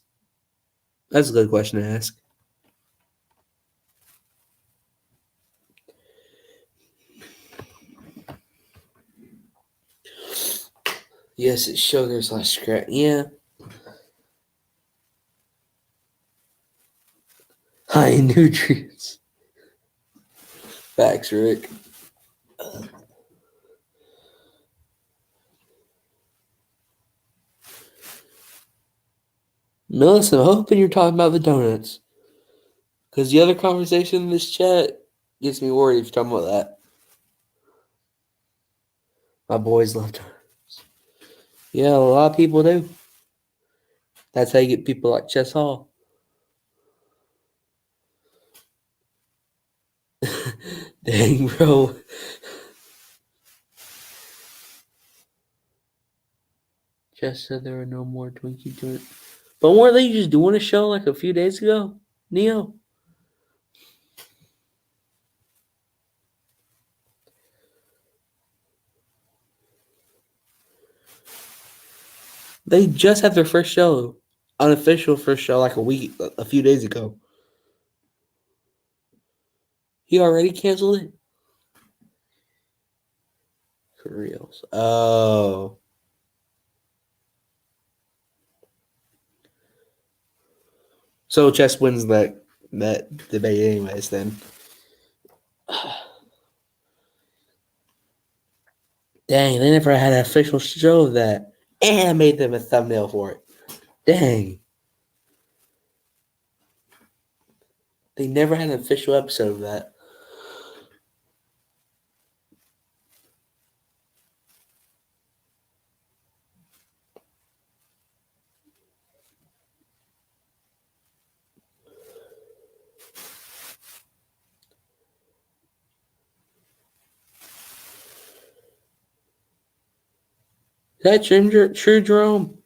That's a good question to ask. Yes, it's sugar slash scratch. Yeah. High in nutrients. Facts, Rick. Melissa, I'm hoping you're talking about the donuts. Because the other conversation in this chat gets me worried if you're talking about that. My boys love donuts. Yeah, a lot of people do. That's how you get people like Chess Hall. Dang, bro. Chess said there are no more Twinkie donuts. But weren't they just doing a show like a few days ago? Neo? They just had their first show. Unofficial first show like a few days ago. He already canceled it? For reals. Oh. So Chess wins that debate anyways then. Dang, they never had an official show of that. And I made them a thumbnail for it. Dang. They never had an official episode of that. Is that true, Jerome?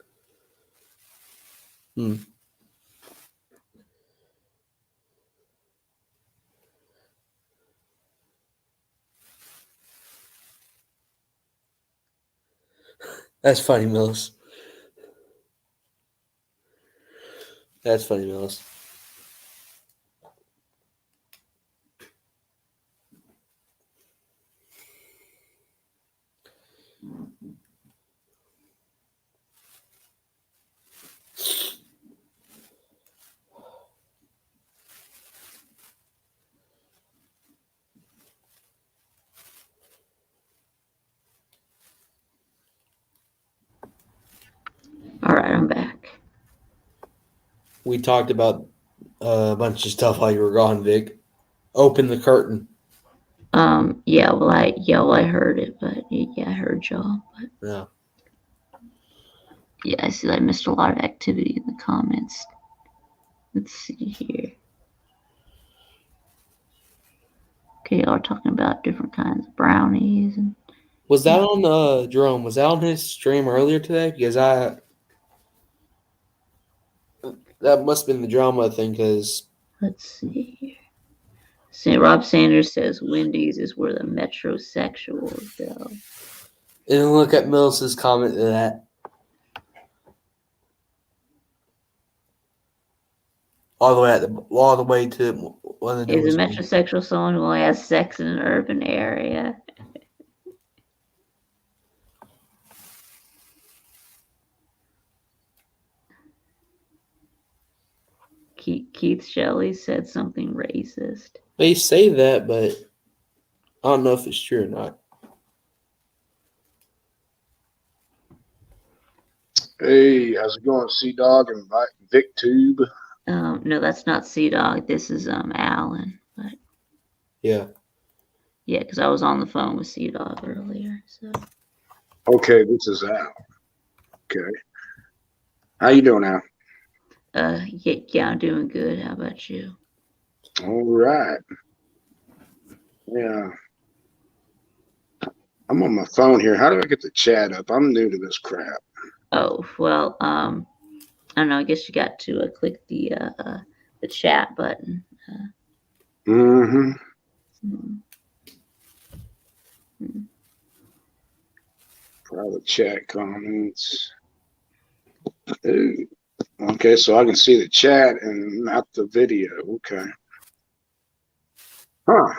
That's funny, Mills. That's funny, Mills. All right, I'm back. We talked about a bunch of stuff while you were gone, Vic. Open the curtain. Yeah, well, I heard it, but yeah, I heard y'all. But Yeah. yeah, I see I missed a lot of activity in the comments. Let's see here. Okay, y'all are talking about different kinds of brownies and. Was that on Jerome? Was that on his stream earlier today? Because that must have been the drama thing. Because Let's see here. See, Rob Sanders says Wendy's is where the metrosexuals go. and look at Mills' comment to that. All the way to one of the Is a metrosexual someone who only has sex in an urban area? Keith Shelley said something racist. They say that, but I don't know if it's true or not. Hey, how's it going, C-Dog and Viktube? No, that's not C-Dog. This is Alan. But Yeah. yeah, because I was on the phone with C-Dog earlier. So. Okay, this is Al. Okay. How you doing, Al? Yeah, I'm doing good. How about you? All right. Yeah. I'm on my phone here. How do I get the chat up? I'm new to this crap. Oh, well, I don't know. I guess you got to click the chat button. Mm-hmm. Private chat comments. Ooh. Okay, so I can see the chat and not the video. Okay. Huh.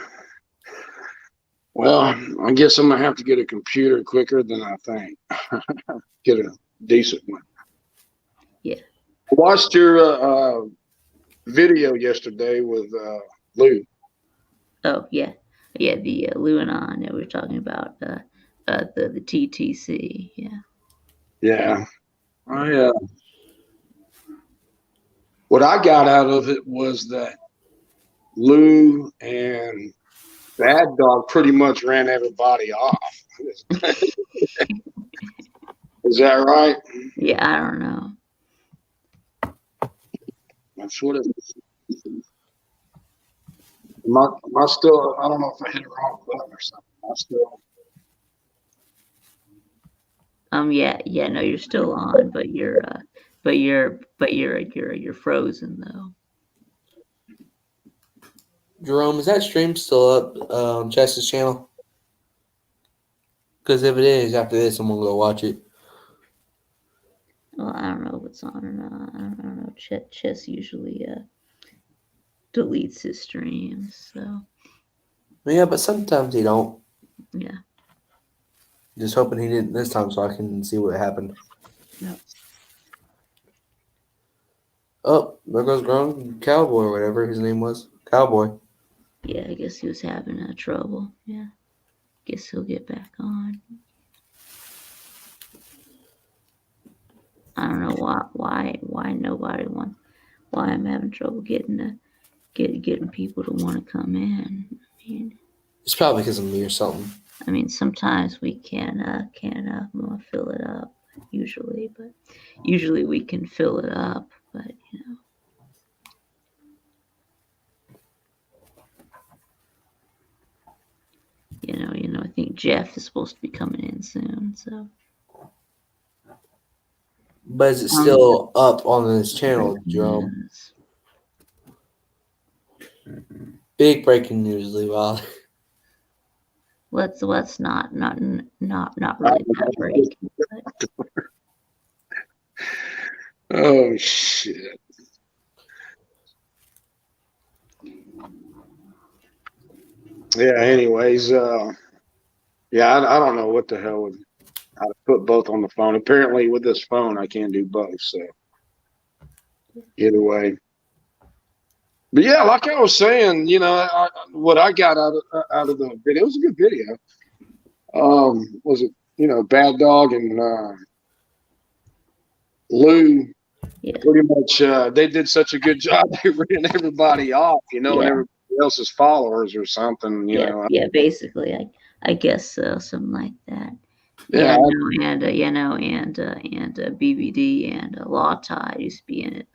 Well, I guess I'm going to have to get a computer quicker than I think. Get a decent one. Yeah. I watched your video yesterday with Lou. Oh yeah, the Lou and I that we were talking about the TTC. Yeah. Yeah. What I got out of it was that Lou and Bad Dog pretty much ran everybody off. Is that right? Yeah, I don't know. That's what it is. Am I still, I don't know if I hit the wrong button or something. Am I still. Yeah, no, you're still on, but you're frozen though. Jerome, is that stream still up on Chess's channel? Because if it is, after this, I'm gonna go watch it. Well, I don't know if it's on or not. I don't know. Chess usually deletes his streams, so Yeah, but sometimes he don't. yeah. Just hoping he didn't this time, so I can see what happened. Yep. Oh, there goes Grown Cowboy or whatever his name was. Cowboy. Yeah, I guess he was having trouble. Yeah. Guess he'll get back on. I don't know why nobody wants. Why I'm having trouble getting people to want to come in. I mean, It's probably because of me or something. I mean, sometimes we can fill it up. Usually we can fill it up, but I think Jeff is supposed to be coming in soon. So, But is it still up on his channel, Jerome? yes. Big breaking news, Levi. Let's not really that breaking. Oh, shit. Yeah, anyways, I don't know what the hell how to put both on the phone. Apparently, with this phone, I can't do both. So, either way. But yeah, like I was saying, what I got out of the video, it was a good video. Was it, Bad Dog and Lou? Yeah. Pretty much, they did such a good job. They ran everybody off, and everybody else's followers or something. Yeah, basically, I guess so, something like that. Yeah, and BBD and Law Tide used to be in it.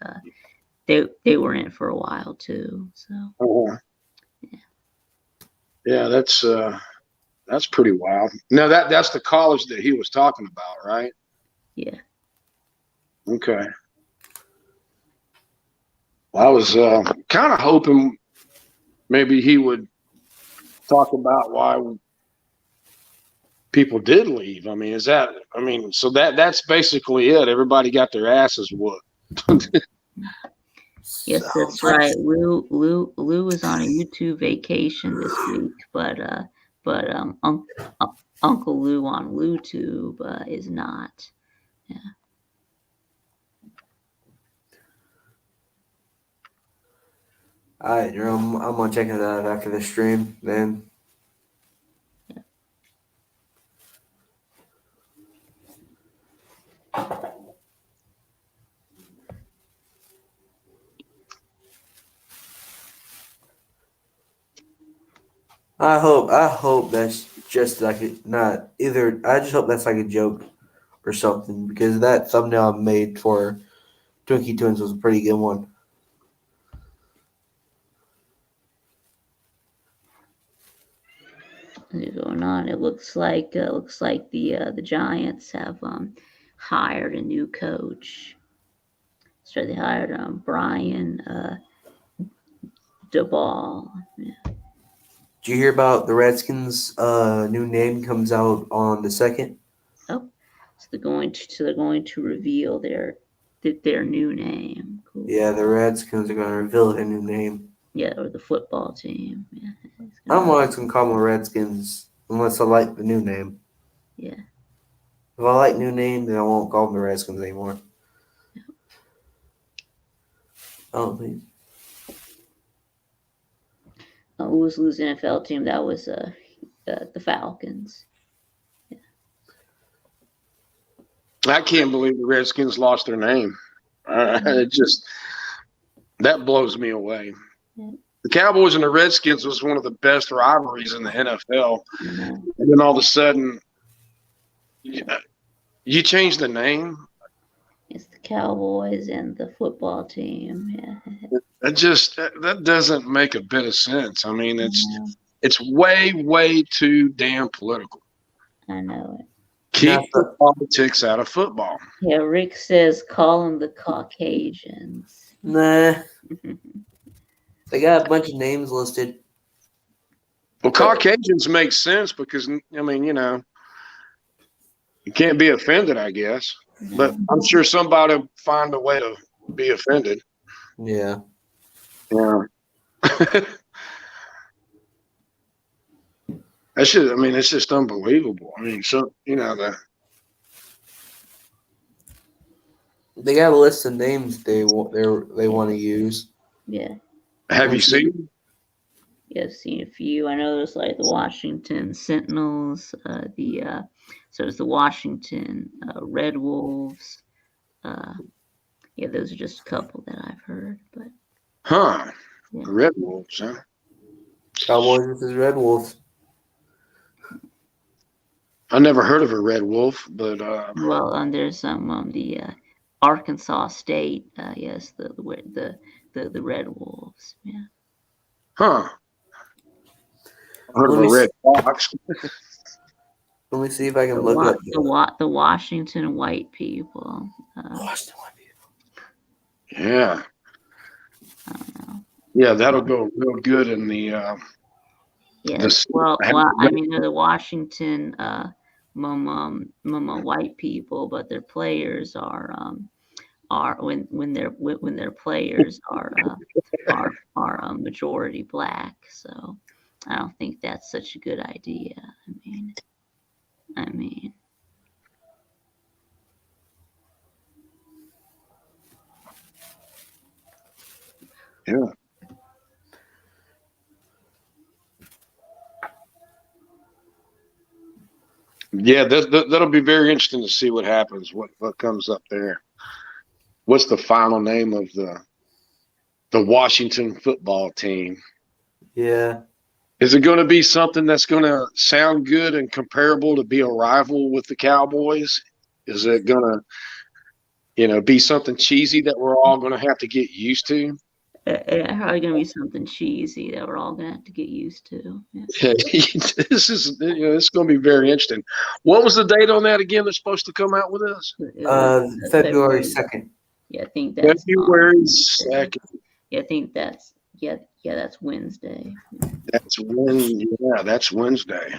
They were in it for a while too. So. Yeah, that's pretty wild. No, that's the college that he was talking about, right? Yeah. Okay. Well, I was kind of hoping maybe he would talk about why people did leave. I mean, so that's basically it. Everybody got their asses whooped. Yes, that's right. Lou is on a YouTube vacation this week, but Uncle Lou on LouTube is not. Yeah. All right, Jerome, I'm gonna check it out after the stream. Then. Yeah. I hope that's just like not either. I just hope that's like a joke or something, because that thumbnail I made for Twinkie Twins was a pretty good one. What's going on? It looks like the Giants have hired a new coach. So they hired Brian DeBall. Yeah. Did you hear about the Redskins' new name comes out on the 2nd? Oh, so they're going to reveal their new name. Cool. Yeah, the Redskins are going to reveal their new name. Yeah, or the football team. Yeah. I'm always going to call them the Redskins unless I like the new name. Yeah. If I like new name, then I won't call them the Redskins anymore. Yeah. I don't think. Who was losing NFL team? That was the Falcons. I can't believe the Redskins lost their name. It just that blows me away. Yeah. The Cowboys and the Redskins was one of the best rivalries in the NFL, Mhm. and then all of a sudden, you change the name. It's the Cowboys and the football team. Yeah. That doesn't make a bit of sense. I mean, I it's way too damn political. know it. Keep the politics out of football. Yeah, Rick says call them the Caucasians. Nah, they got a bunch of names listed. Well, Caucasians make sense because, I mean, you know, you can't be offended, I guess. But I'm sure somebody will find a way to be offended. Yeah. Yeah. It's just unbelievable. I mean, so, you know, They got a list of names they want to use. Yeah. Have you seen? Yeah, I've seen a few. I know there's like the Washington Sentinels, so there's the Washington Red Wolves. Yeah, those are just a couple that I've heard. But Huh. yeah. Red Wolves, huh? Cowboys versus Red Wolves. I never heard of a Red Wolf, but Well, there's some the Arkansas State. Yes, the Red Wolves. Yeah. huh. I heard of a Red Fox. Let me see if I can look up the Washington White People. Washington White People. Yeah. I don't know. Yeah, that'll go real good in the Yes. Well, I mean, they're the Washington White People, but their players are when their players are majority black. So I don't think that's such a good idea. I mean. Yeah. Yeah, that'll be very interesting to see what happens, what comes up there. What's the final name of the Washington football team? Yeah. Is it going to be something that's going to sound good and comparable to be a rival with the Cowboys? Is it going to, be something cheesy that we're all going to have to get used to? Probably going to be something cheesy that we're all going to have to get used to. Yeah. This is going to be very interesting. What was the date on that again? They're supposed to come out with us? February 2nd. Yeah, I think that's February 2nd. Yeah, I think that's that's Wednesday. That's Wednesday.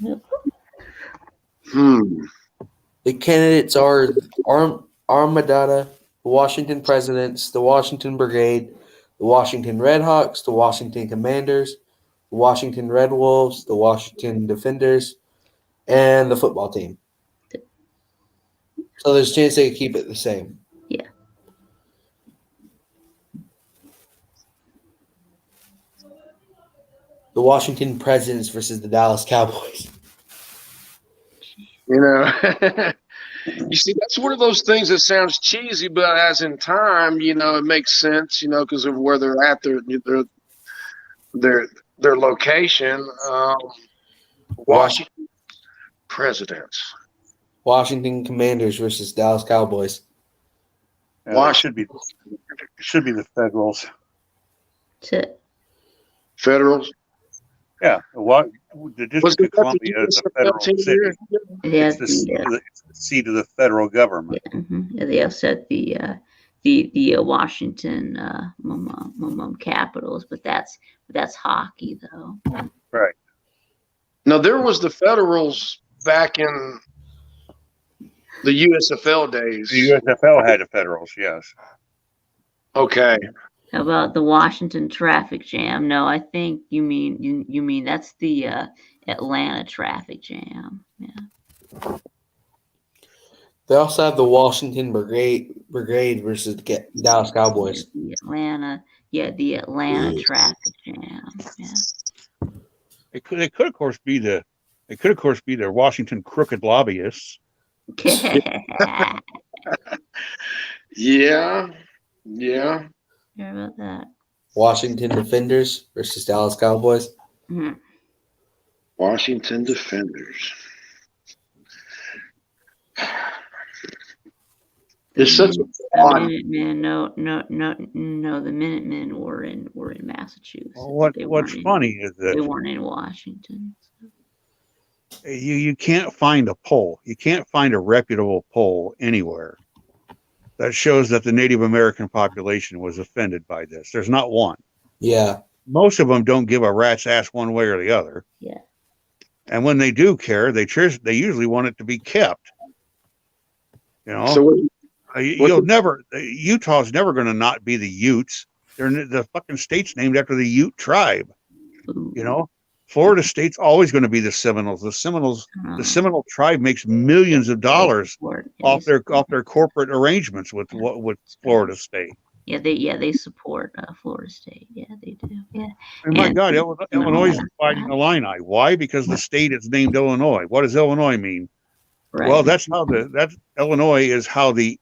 Yep. The candidates are Armada, the Washington Presidents, the Washington Brigade, the Washington Redhawks, the Washington Commanders, the Washington Red Wolves, the Washington Defenders, and the football team. So there's a chance they could keep it the same. Yeah. The Washington Presidents versus the Dallas Cowboys. You see, that's one of those things that sounds cheesy, but as in time, it makes sense, because of where they're at, their location. Washington Presidents. Washington Commanders versus Dallas Cowboys. Washington should be the Federals. Federals? Yeah. The District of Columbia is a federal city. It's the seat of the federal government. Yeah, yeah, they also had the Washington Capitals, but that's hockey though. Right. Now there was the Federals back in the USFL days. The USFL had the Federals, yes. Okay. How about the Washington traffic jam? No, I think you mean that's the Atlanta traffic jam. Yeah. They also have the Washington Brigade versus the Dallas Cowboys. The Atlanta traffic jam. Yeah. It could of course be the Washington crooked lobbyists. Yeah. Hear about that? Washington Defenders versus Dallas Cowboys. Mhm. Washington Defenders. It's such a odd. Minutemen, no. The Minutemen were in Massachusetts. Well, what's funny is they that weren't in Washington. you can't find a poll. You can't find a reputable poll anywhere that shows that the Native American population was offended by this. There's not one. Yeah. Most of them don't give a rat's ass one way or the other. Yeah. And when they do care, they usually want it to be kept. You know, So Utah's never going to not be the Utes. The fucking state's named after the Ute tribe. You know, Florida State's always going to be the Seminoles. The Seminole tribe makes millions of dollars off their corporate arrangements with Florida State. Yeah, they support Florida State. Yeah, they do. Yeah. And my God, Illinois is fighting Illini. Why? Because the state is named Illinois. What does Illinois mean? Right. Well, that's Illinois is how the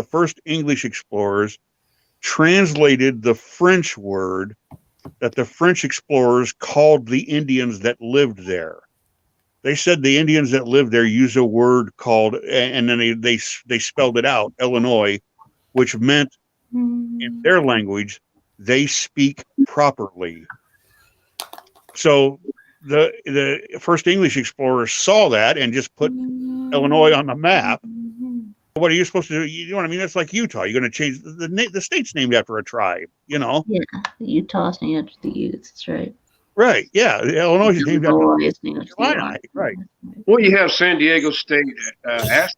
first English explorers translated the French word that the French explorers called the Indians that lived there. They said the Indians that lived there use a word called, and then they spelled it out, Illinois, which meant in their language, they speak properly. So the first English explorers saw that and just put Illinois on the map. What are you supposed to do? You know what I mean? That's like Utah. You're going to change the state's named after a tribe, you know? Yeah, Utah's named after the Utes. That's right. Right. Yeah. Illinois is named after the Illini. Right. Well, you have San Diego State Aztecs.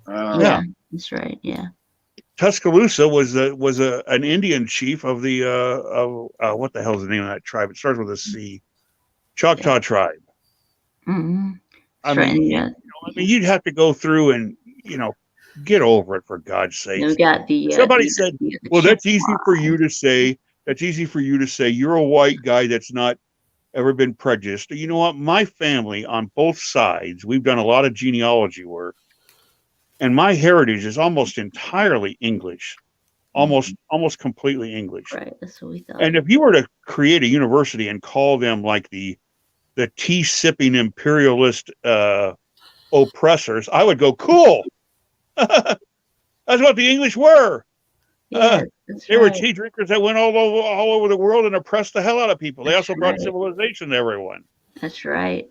Yeah, that's right. Yeah. Tuscaloosa was an Indian chief of the what the hell is the name of that tribe? It starts with a C. Choctaw tribe. Mm-hmm. I mean, you'd have to go through and get over it, for God's sake. We got somebody said, "Well, that's easy for you to say. That's easy for you to say. You're a white guy that's not ever been prejudiced." You know what? My family on both sides, we've done a lot of genealogy work, and my heritage is almost entirely English, almost completely English. Right. That's what we thought. And if you were to create a university and call them like the tea-sipping imperialist oppressors, I would go, cool. That's what the English were. Yeah, they were tea drinkers that went all over the world and oppressed the hell out of people. They also brought civilization to everyone. That's right.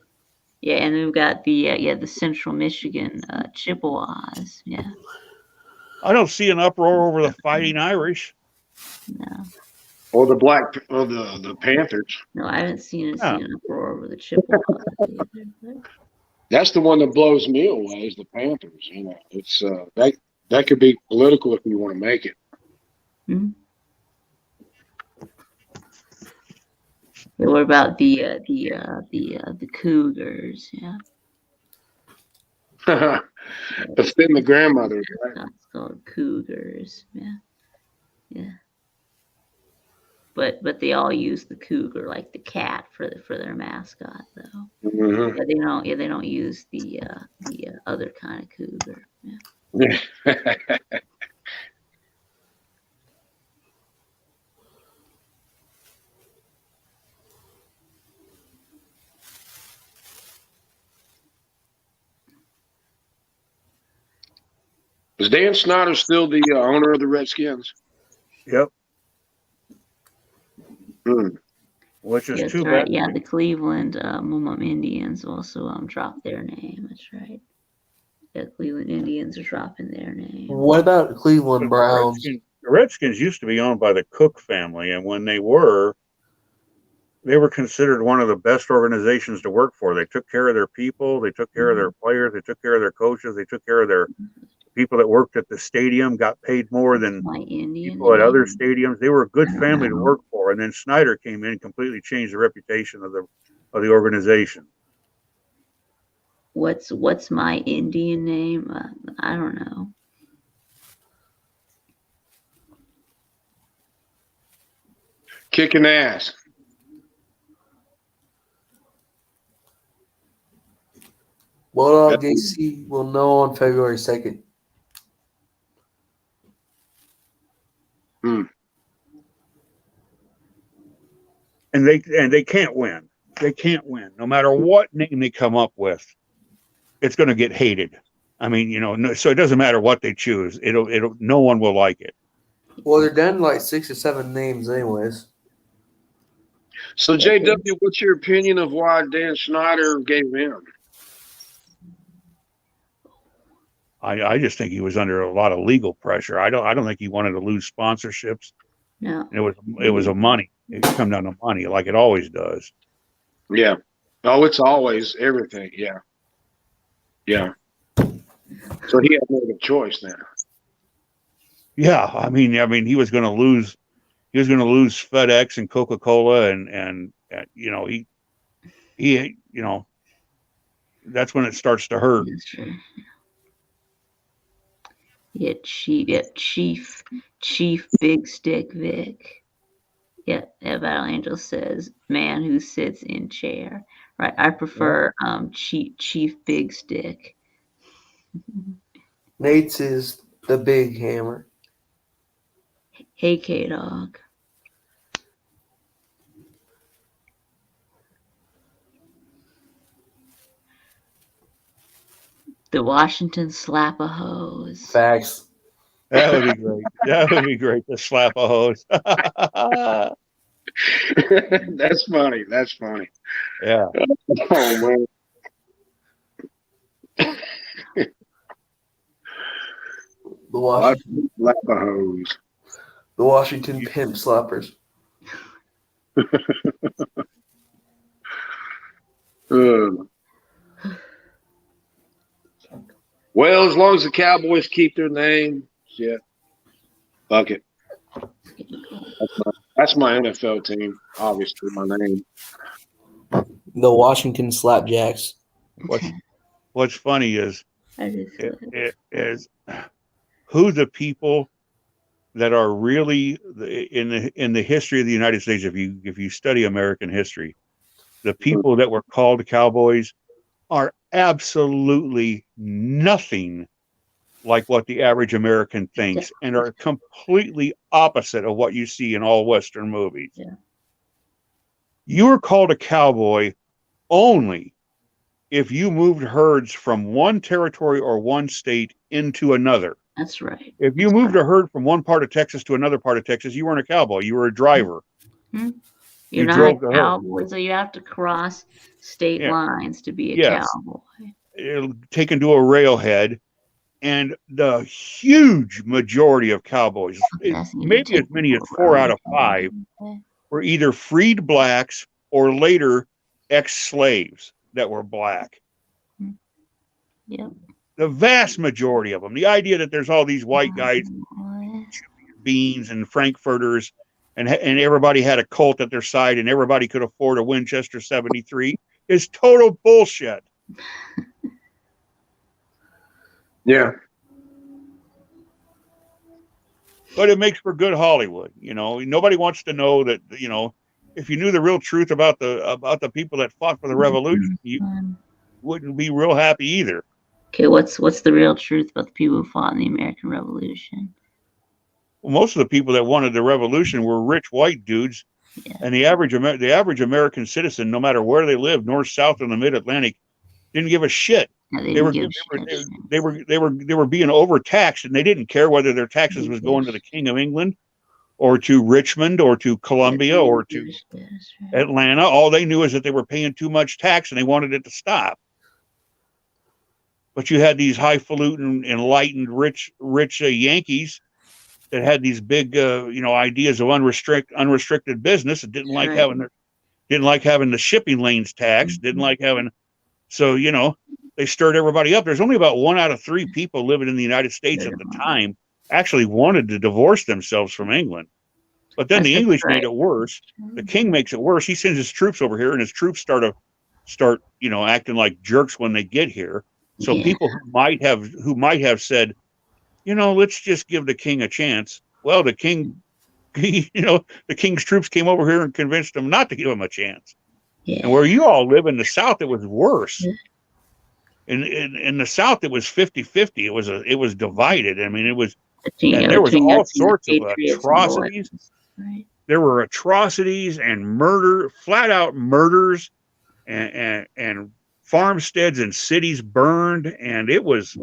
Yeah, and we've got the Central Michigan Chippewas. Yeah. I don't see an uproar over the Fighting Irish. No. Or the Panthers. No, I haven't seen an uproar over the Chippewas. That's the one that blows me away, is the Panthers. It's that could be political if you want to make it. Mm-hmm. Yeah, what about the Cougars? Yeah. That's been the grandmothers, right? It's called Cougars. Yeah. Yeah. But they all use the cougar, like the cat, for their mascot, though. Mm-hmm. Yeah, they don't use the other kind of cougar. Yeah. Is Dan Snyder still the owner of the Redskins? Yep. Mm. Which is too right. bad. Yeah, the Cleveland Indians also dropped their name. That's right. The Cleveland Indians are dropping their name. What about Cleveland Browns? The Redskins used to be owned by the Cook family, and when they were considered one of the best organizations to work for. They took care of their people. They took care of their players. They took care of their coaches. They took care of their people that worked at the stadium, got paid more than people at other stadiums. They were a good family to work for. And then Snyder came in and completely changed the reputation of the organization. What's my Indian name? I don't know. Kicking ass. Bulldog DC will know on February 2nd. Hmm. And they can't win. They can't win. No matter what name they come up with, it's going to get hated. I mean, so it doesn't matter what they choose. No one will like it. Well, they're down to like 6 or 7 names, anyways. So, JW, what's your opinion of why Dan Snyder gave in? I just think he was under a lot of legal pressure. I don't think he wanted to lose sponsorships. No. It was a money. It come down to money, like it always does. Yeah. Oh, it's always everything. Yeah. Yeah. So he had no other choice then. Yeah, I mean, he was going to lose. He was going to lose FedEx and Coca-Cola, and he that's when it starts to hurt. That's true. Yeah, Chief Big Stick Vic. Yeah, Battle Angel says man who sits in chair. Right, I prefer Chief Big Stick. Nate's is the Big Hammer. Hey, K-Dog. The Washington Slap-a-Hose. Facts. That would be great. That would be great to slap a hose. That's funny. That's funny. Yeah. Oh, man. The Washington, Lapahose. the Washington Pimp Slappers. Well, as long as the Cowboys keep their name, yeah, fuck it. That's my NFL team, obviously, my name. The Washington Slapjacks. What's funny is is who the people that are really in the history of the United States. If you study American history, the people that were called cowboys are absolutely nothing like what the average American thinks, and are completely opposite of what you see in all Western movies. Yeah. You were called a cowboy only if you moved herds from one territory or one state into another. That's right. If you moved a herd from one part of Texas to another part of Texas, you weren't a cowboy. You were a driver. You're You not drove a the cowboy, so you have to cross state lines to be a cowboy. It'll take into a railhead, and the huge majority of cowboys, maybe as many as 4 out of 5, were either freed blacks or later ex-slaves that were black. Yep. The vast majority of them. The idea that there's all these white guys, beans and frankfurters, and everybody had a Colt at their side and everybody could afford a Winchester 73 is total bullshit. Yeah. But it makes for good Hollywood. Nobody wants to know that, if you knew the real truth about the people that fought for the revolution, you wouldn't be real happy either. Okay, what's the real truth about the people who fought in the American Revolution? Well, most of the people that wanted the revolution were rich white dudes, and the average American citizen, no matter where they lived, north, south, or the mid-Atlantic, didn't give a shit. No, they were being overtaxed, and they didn't care whether their taxes was going to the King of England, or to Richmond, or to Columbia, or to Atlanta. All they knew is that they were paying too much tax, and they wanted it to stop. But you had these highfalutin, enlightened, rich Yankees that had these big, ideas of unrestricted business, and didn't like having the shipping lanes taxed, didn't like having. So they stirred everybody up. There's only about 1 out of 3 people living in the United States at the time actually wanted to divorce themselves from England. But then the English made it worse. The king makes it worse. He sends his troops over here, and his troops start acting like jerks when they get here. So people who might have said, let's just give the king a chance. Well, the king, the king's troops came over here and convinced them not to give him a chance. Yeah. And where you all live in the South, it was worse. In the South, it was 50-50. It was divided. I mean, it was, Between, and there was between, all between the sorts of Patriots and atrocities. Royals, right? There were atrocities and murder, flat out murders, and farmsteads and cities burned, and it was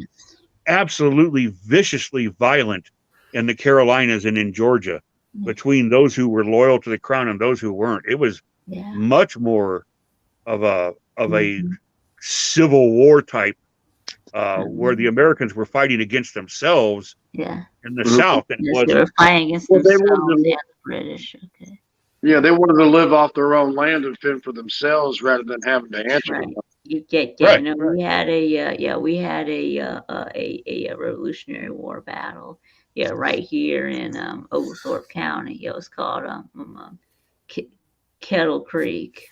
absolutely viciously violent in the Carolinas and in Georgia between those who were loyal to the crown and those who weren't. It was much more of a civil war type, where the Americans were fighting against themselves in the South, and yes, they were fighting against themselves and the British. Okay. Yeah, they wanted to live off their own land and fend for themselves rather than having to answer. Right. Them. You get, right. you know, we had a Revolutionary War battle, right here in Oglethorpe County. It was called Kettle Creek.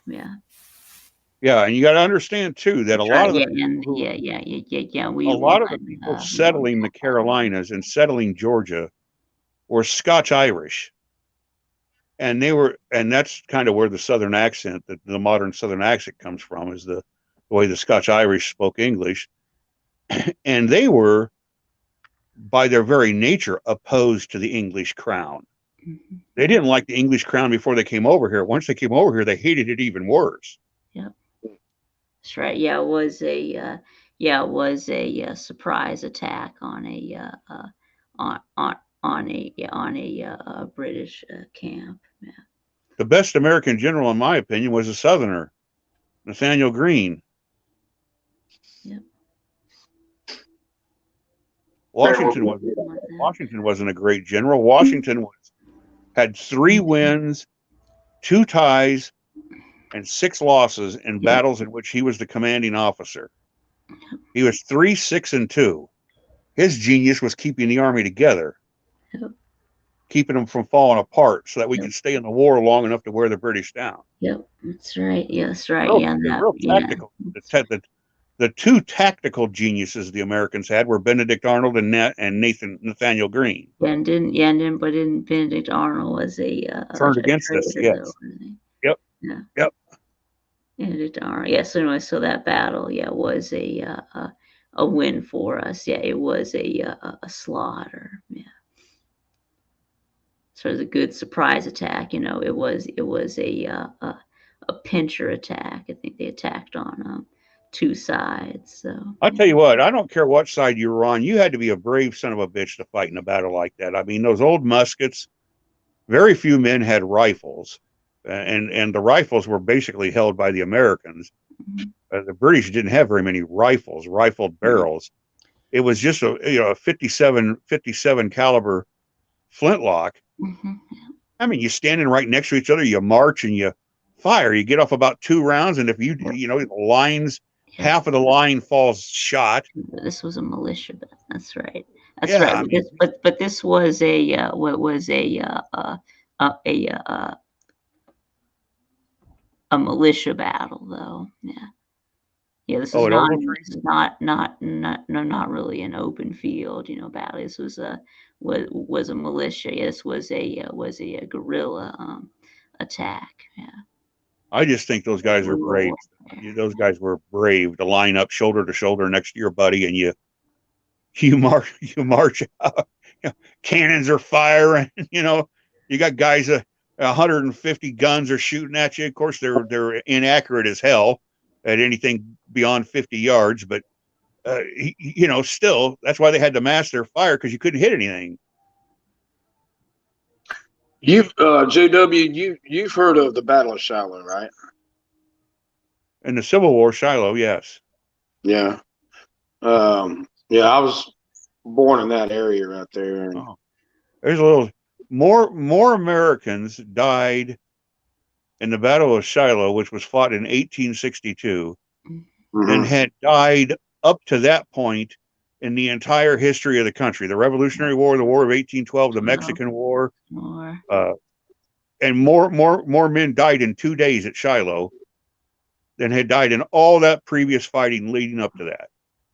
Yeah, and you got to understand too that a lot of the people settling the Carolinas and settling Georgia were Scotch Irish, and that's kind of where the Southern accent, the modern Southern accent, comes from, is the way the Scotch Irish spoke English, and they were, by their very nature, opposed to the English crown. Mm-hmm. They didn't like the English crown before they came over here. Once they came over here, they hated it even worse. Yep. That's right. Yeah, it was a surprise attack on a British camp. Yeah. The best American general, in my opinion, was a Southerner, Nathaniel Greene. Yep. Washington wasn't a great general. Washington had 3 wins, 2 ties, and 6 losses in battles in which he was the commanding officer. He was 3, 6, and 2. His genius was keeping the army together, keeping them from falling apart, so that we could stay in the war long enough to wear the British down. Yep, that's right. Yes, right. Real tactical. The 2 tactical geniuses the Americans had were Benedict Arnold and Nathaniel Greene. But Benedict Arnold was turned against us. Yes. Yep. Yeah. Yep. Benedict Arnold. Yeah. So anyway, so that battle, was a win for us. Yeah, it was a slaughter. Yeah. So it was a good surprise attack. You know, it was a pincher attack. I think they attacked on 2 sides. So I'll tell you what, I don't care what side you were on. You had to be a brave son of a bitch to fight in a battle like that. I mean, those old muskets, very few men had rifles, and the rifles were basically held by the Americans. Mm-hmm. The British didn't have very many rifled barrels. It was just a 57 caliber flintlock. Mm-hmm. I mean, you're standing right next to each other, you march and you fire. You get off about 2 rounds, and if the lines, half of the line falls shot. This was a militia. That's right. That's right. I mean, but this was a militia battle, though. Yeah. Yeah, this is not really an open field, battle. This was a militia. Yes, was a guerrilla attack. Yeah. I just think those guys are brave. Those guys were brave to line up shoulder to shoulder next to your buddy, and you march out. Cannons are firing. You got guys 150 guns are shooting at you. Of course, they're inaccurate as hell at anything beyond 50 yards, but still, that's why they had to mask their fire, because you couldn't hit anything. JW, you've heard of the Battle of Shiloh, right? In the Civil War, Shiloh, yes. Yeah. I was born in that area right there. There's a little more Americans died in the Battle of Shiloh, which was fought in 1862, than had died up to that point in the entire history of the country. The Revolutionary War, the War of 1812, the Mexican War, and more men died in 2 days at Shiloh than had died in all that previous fighting leading up to that.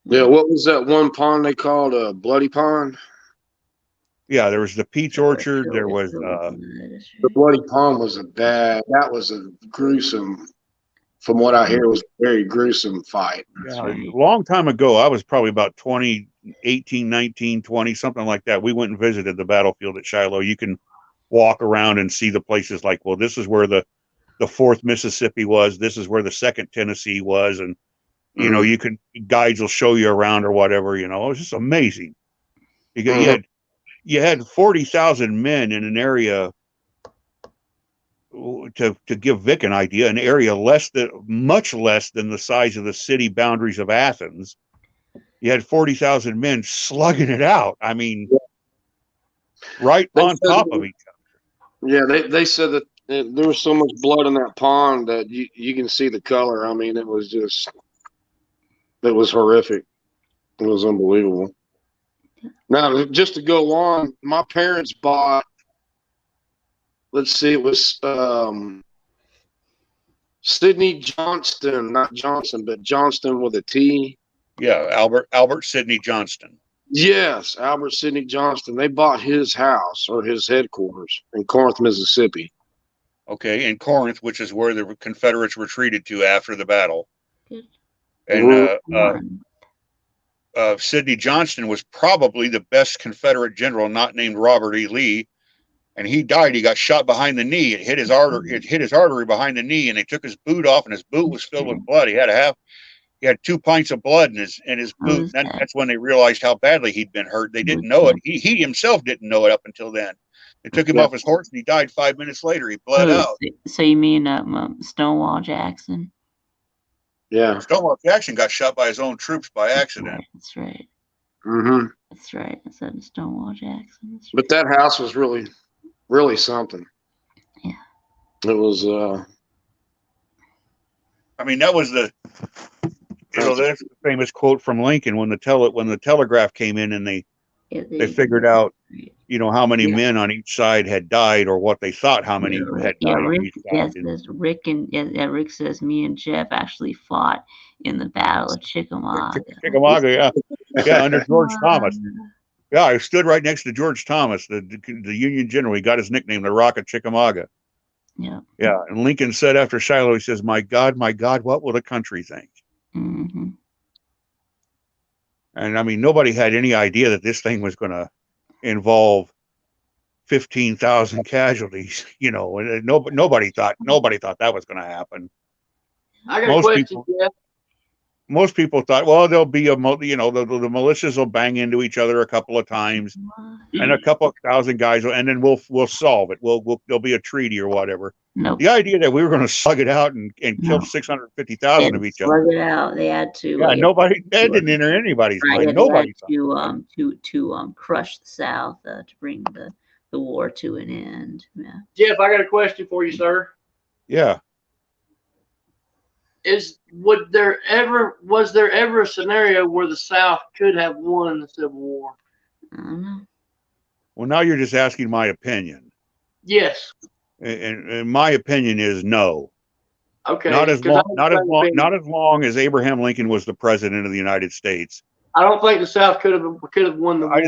Yeah, what was that one pond they called a Bloody Pond? Yeah, there was the Peach Orchard. There was the Bloody Pond was that was a gruesome from what I hear, was a very gruesome fight. Yeah, right. a long time ago, I was probably about 20, 18, 19, 20, something like that. We went and visited the battlefield at Shiloh. You can walk around and see the places like, well, this is where the 4th Mississippi was. This is where the 2nd Tennessee was. And, you know, you can, guides will show you around or whatever, you know. It was just amazing. You had 40,000 men in an area, to give Vic an idea, an area much less than the size of the city boundaries of Athens. You had 40,000 men slugging it out. I mean, right on top of each other. Yeah, they said that there was so much blood in that pond that you can see the color. I mean, it was horrific. It was unbelievable. Now, just to go on, my parents bought, let's see, it was Sidney Johnston, not Johnson, but Johnston with a T. Yeah, Albert Sidney Johnston. Yes, Albert Sidney Johnston. They bought his house or his headquarters in Corinth, Mississippi. Okay, in Corinth, which is where the Confederates retreated to after the battle. And Sidney Johnston was probably the best Confederate general, not named Robert E. Lee. And he died. He got shot behind the knee. It hit his artery behind the knee, and they took his boot off, and his boot was filled with blood. He had 2 pints of blood in his boot. That's when they realized how badly he'd been hurt. They didn't know it. He himself didn't know it up until then. They took him off his horse, and he died 5 minutes later. He bled out. So you mean Stonewall Jackson? Yeah. Stonewall Jackson got shot by his own troops by accident. That's right. Mm-hmm. That's right. I said Stonewall Jackson. That's right. But that house was really, really something. Yeah. It was. I mean, that was that's the famous quote from Lincoln when the telegraph came in, and they figured out, you know, how many men on each side had died, or what they thought how many had died on each side. Rick says me and Jeff actually fought in the Battle of Chickamauga. Yeah, under George Thomas. Yeah, I stood right next to George Thomas, the Union general. He got his nickname, the Rock of Chickamauga. Yeah. Yeah, and Lincoln said after Shiloh, he says, my God, what will the country think?" Mm-hmm. And I mean, nobody had any idea that this thing was going to involve 15,000 casualties. You know, and nobody thought that was going to happen. I got a question, Jeff. Most people thought, well, there'll be the militias will bang into each other a couple of times, and a couple of thousand guys, and then we'll solve it. There'll be a treaty or whatever. Nope. The idea that we were going to slug it out and kill 650,000 of each other. Slug it out. They had to. Yeah, that didn't enter anybody's mind. Nobody to crush the South to bring the war to an end. Yeah. Jeff, I got a question for you, sir. Yeah. Was there ever a scenario where the South could have won the Civil War? I don't know. Well, now you're just asking my opinion. Yes. And my opinion is no. Okay. Not as long as Abraham Lincoln was the president of the United States. I don't think the South could have won the war.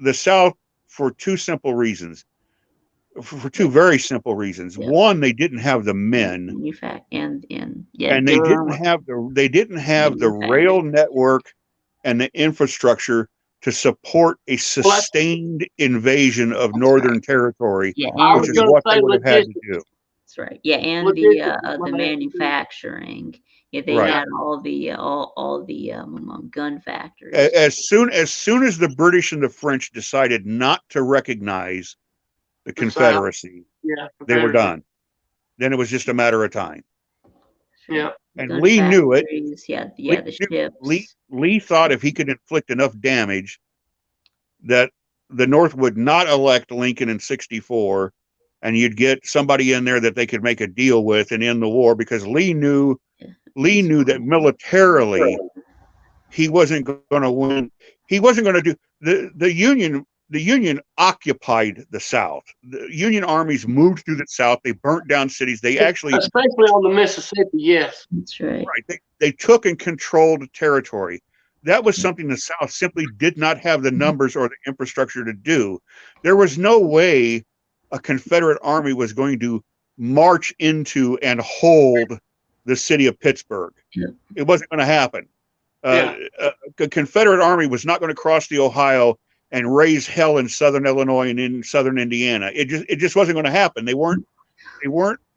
The South, for two simple reasons. For two very simple reasons. Yeah. One, they didn't have the men, and they didn't have the rail network and the infrastructure to support a sustained invasion of Northern territory, which is what they would have had to do. That's right. Yeah, and the manufacturing. Yeah, they had all the gun factories. As soon as the British and the French decided not to recognize the Confederacy, they were done. Then it was just a matter of time. Yeah. And Lee knew it. The ships. Lee thought if he could inflict enough damage that the North would not elect Lincoln in 1964, and you'd get somebody in there that they could make a deal with and end the war, because Lee knew that militarily he wasn't going to win. He wasn't going to do the Union. The Union occupied the South. The Union armies moved through the South. They burnt down cities. They actually, especially on the Mississippi, yes. That's right. Right. They took and controlled territory. That was something the South simply did not have the numbers or the infrastructure to do. There was no way a Confederate army was going to march into and hold the city of Pittsburgh. Yeah. It wasn't going to happen. Yeah. The Confederate Army was not going to cross the Ohio and raise hell in southern Illinois and in southern Indiana. It just wasn't going to happen. They weren't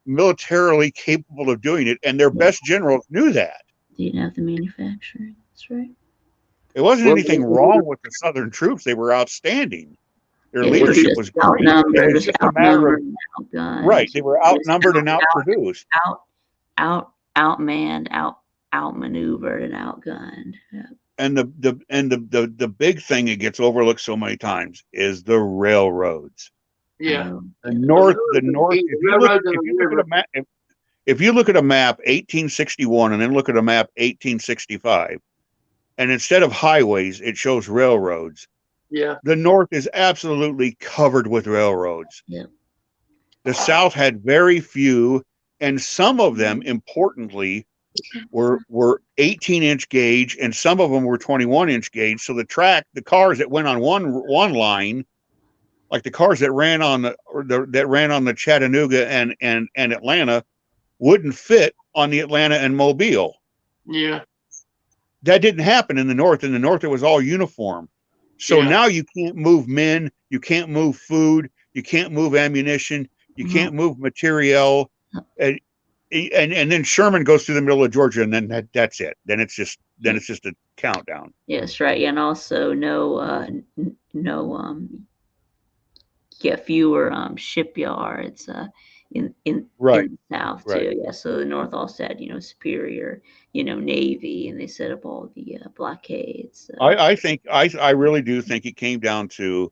militarily capable of doing it, and their best generals knew that. Didn't have the manufacturing. That's right. It wasn't anything wrong with the Southern troops. They were outstanding. Their leadership was great. It was just a matter of right. They were outnumbered and outproduced. Outmanned, outmaneuvered, and outgunned. Yeah. And the big thing that gets overlooked so many times is the railroads. Yeah. The North. If you look at a map 1861 and then look at a map 1865, and instead of highways, it shows railroads. Yeah. The North is absolutely covered with railroads. Yeah. The South had very few, and some of them, importantly, were 18-inch gauge, and some of them were 21-inch gauge. So the cars that went on one line, like the cars that ran on the Chattanooga and Atlanta, wouldn't fit on the Atlanta and Mobile. Yeah. That didn't happen in the North. In the North, it was all uniform. So now you can't move men, you can't move food, you can't move ammunition, you can't move material, and then Sherman goes through the middle of Georgia, and then that's it. Then it's just a countdown. Yes, right. And also fewer shipyards in the South too. Yeah, so the North also had superior Navy, and they set up all the blockades. I really do think it came down to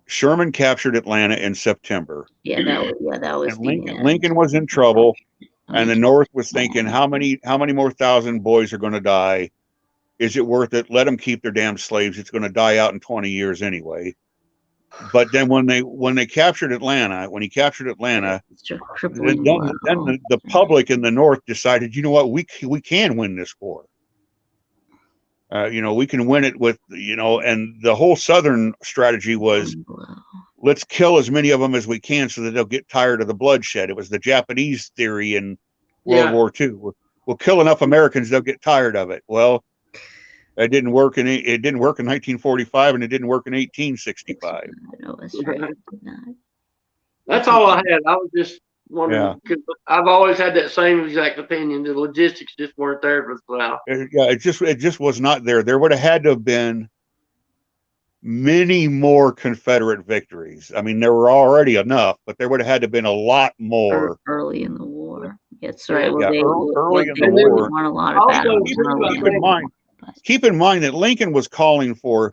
Sherman captured Atlanta in September. Yeah, that was. And Lincoln was in trouble, and the North was thinking, how many more thousand boys are going to die? Is it worth it? Let them keep their damn slaves. It's going to die out in 20 years anyway. But then when he captured Atlanta, then the public in the North decided, you know what, we can win this war. We can win it with, and the whole Southern strategy was, let's kill as many of them as we can so that they'll get tired of the bloodshed. It was the Japanese theory in World War II. We'll kill enough Americans, they'll get tired of it. Well, it didn't work in 1945, and it didn't work in 1865. No, that's right. That's all I had. I was just wondering, because I've always had that same exact opinion. The logistics just weren't there for the South. It just was not there. There would have had to have been many more Confederate victories. I mean, there were already enough, but there would have had to have been a lot more early in the war. That's right. Early in the war. Won a lot of battles. Keep in mind that Lincoln was calling for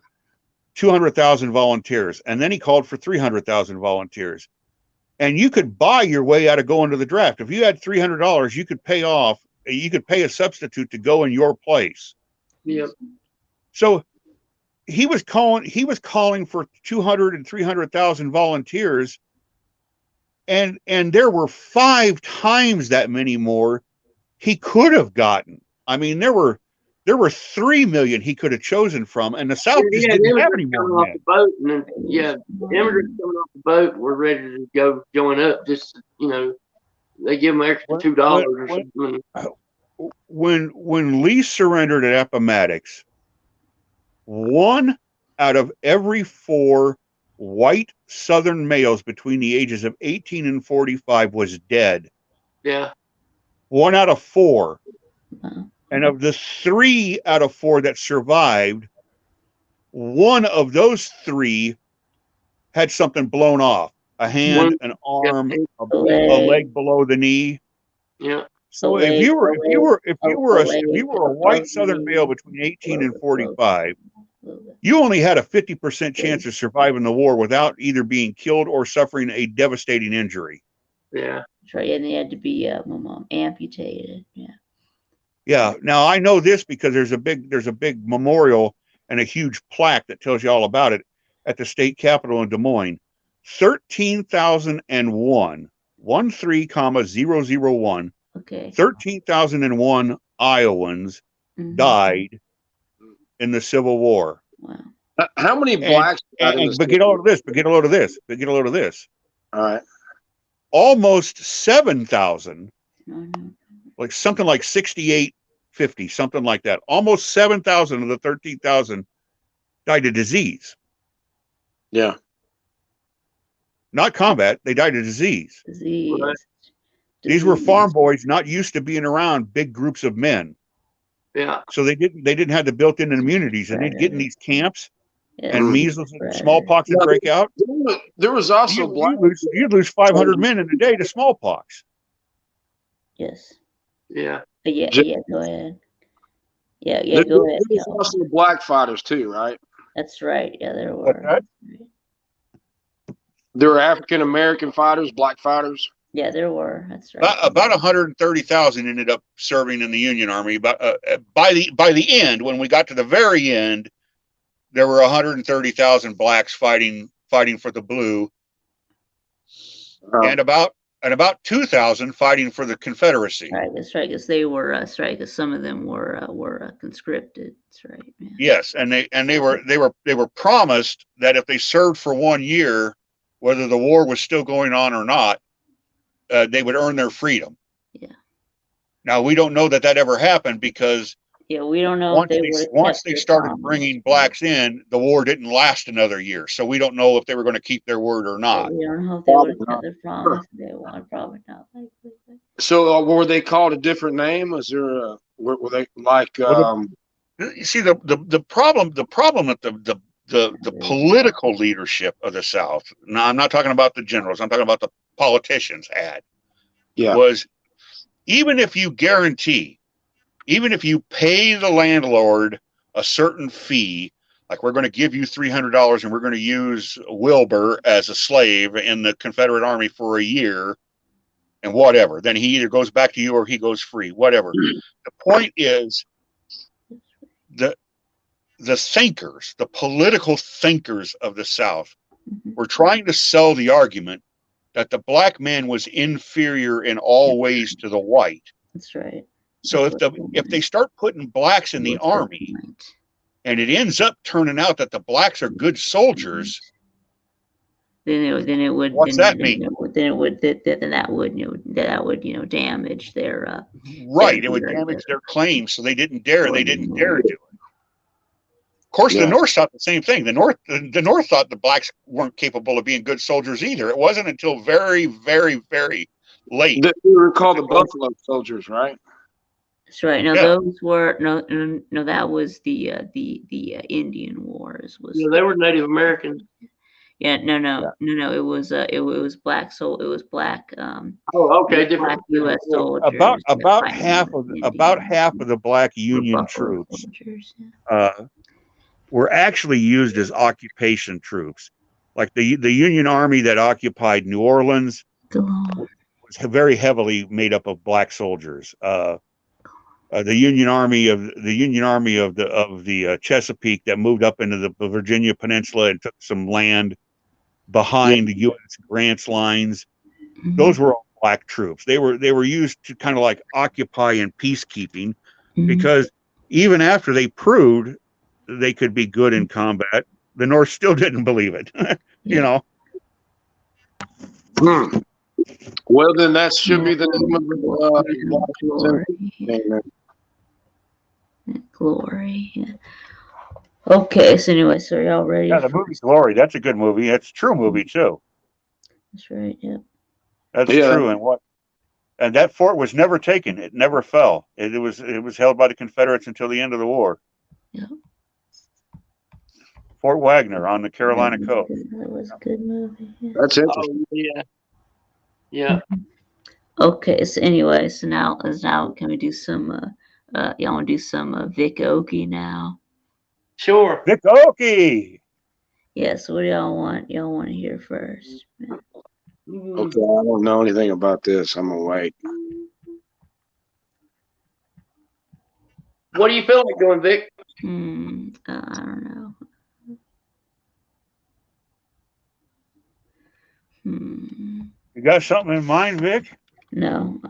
200,000 volunteers, and then he called for 300,000 volunteers. And you could buy your way out of going to the draft. If you had $300, you could pay a substitute to go in your place. Yep. So he was calling for 200 and 300,000 volunteers, and there were 5 times that many more he could have gotten. I mean, there were 3 million he could have chosen from, and the South just didn't have any more. Off the boat, and then, immigrants coming off the boat were ready to go join up. Just they give them an extra $2 or something. When Lee surrendered at Appomattox, 1 out of every 4 white Southern males between the ages of 18 and 45 was dead. Yeah. 1 out of 4. And of the 3 out of 4 that survived, 1 of those 3 had something blown off: a hand, an arm, a leg below the knee. Yeah. So if you were a white Southern male between 18 and 45, you only had a 50% chance of surviving the war without either being killed or suffering a devastating injury. Yeah. That's right. And they had to be amputated. Yeah. Yeah. Now I know this because there's a big memorial and a huge plaque that tells you all about it at the state capitol in Des Moines. 13,001, 13,001. Okay. 13,001 Iowans died in the Civil War. Wow. How many blacks? But get a load of this. All right. almost 7,000, No. like something like 6850, something like that. Almost 7,000 of the 13,000 died of disease. Yeah. Not combat, they died of disease. Disease. Right. These were farm boys not used to being around big groups of men. Yeah. So they didn't have the built-in immunities, and they'd get in these camps, and measles and smallpox would break out. There was also You'd lose 500 men in a day to smallpox. Yes. Yeah. Yeah. Go ahead. Yeah. There Go ahead. was also black fighters too, right? That's right. Yeah, there What's were. that? There were African American fighters, black fighters. Yeah, there were. That's right. About 130,000 ended up serving in the Union Army. But by the end, when we got to the very end, there were 130,000 blacks fighting for the blue, and about 2,000 fighting for the Confederacy. Right, that's right, because they were right, because some of them were conscripted. That's right. Yeah. Yes, and they were promised that if they served for 1 year, whether the war was still going on or not, they would earn their freedom. Yeah. Now we don't know that ever happened, because we don't know once they started bringing blacks in, the war didn't last another year. So we don't know if they were going to keep their word or not. We don't know if they would have kept their promise. They would probably not. So were they called a different name? Was there were they like? You see, the problem with the political leadership of the South. Now, I'm not talking about the generals. I'm talking about the politicians was, even if you pay the landlord a certain fee, like we're going to give you $300 and we're going to use Wilbur as a slave in the Confederate Army for a year and whatever, then he either goes back to you or he goes free, whatever. The point is, the thinkers, the political thinkers of the South were trying to sell the argument that the black man was inferior in all ways to the white. That's right. So if they start putting blacks in the army, and it ends up turning out that the blacks are good soldiers, then it would. What's that mean? That would damage their. Right, it would damage their claims, so they didn't dare. They didn't dare do it. Of course, the North thought the same thing. The North thought the blacks weren't capable of being good soldiers either. It wasn't until very, very, very late. They were called the Buffalo Soldiers, right? That's right. No, those were no. That was the Indian Wars. They were Native Americans. Yeah, no. It was black. So it was black. Different. Black U.S. soldiers. About half of the black Union troops were actually used as occupation troops. Like the Union Army that occupied New Orleans was very heavily made up of black soldiers. The Union Army of the Chesapeake that moved up into the Virginia Peninsula and took some land behind the U.S. Grant's lines. Those were all black troops. They were used to kind of like occupy and peacekeeping, because even after they proved they could be good in combat, the North still didn't believe it. You know. Well, then that should be the name of the Glory. Yeah. Okay, so anyway, so y'all ready? Yeah, the movie Glory. That's a good movie. It's a true movie too. That's right. Yeah. That's true. And that fort was never taken. It never fell. It was held by the Confederates until the end of the war. Yeah. Fort Wagner on the Carolina coast. That was a good movie. Yeah. That's interesting. Yeah. Okay, so anyway, so now can we do some y'all want to do some Vic Okie now? Sure. Vic Okie. Yeah, so what do y'all want? Y'all want to hear first? Okay, I don't know anything about this. I'm gonna wait. What do you feel like doing, Vic? I don't know. You got something in mind, Vic? No.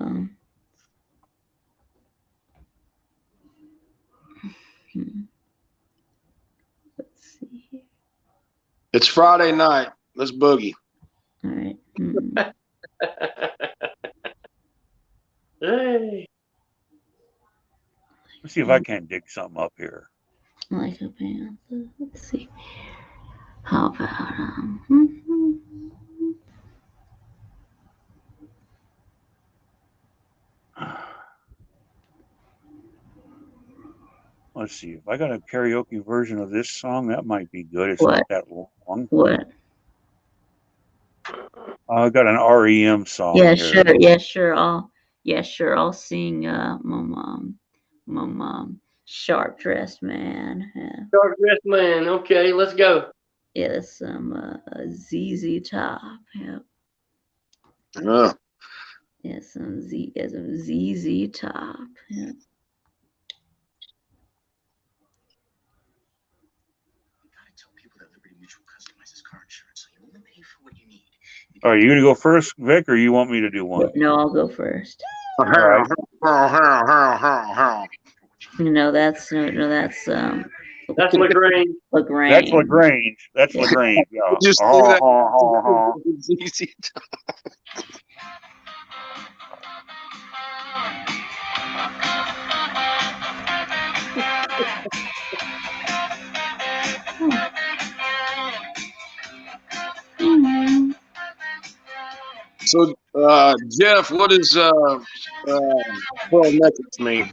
Let's see here. It's Friday night. Let's boogie. All right. Hey. Let's see if I can't dig something up here. Like a panther. Let's see. How about Let's see if I got a karaoke version of this song. That might be good. It's What? not that long. what? I got an REM song Yeah, here. sure. Yeah, sure. I'll sing. My mom, sharp dressed man. Yeah, Dark dressed man. Okay, let's go. yeah. That's some ZZ Top. Yeah, Yeah. yeah. Some ZZ Top. Yeah. Are you going to go first, Vic, or you want me to do one? No, I'll go first. All right. No, that's That's LaGrange. LaGrange. That's LaGrange. That's Yeah. LaGrange. Yeah. Just do that. It's easy to- So, Jeff, what does pearl necklace mean?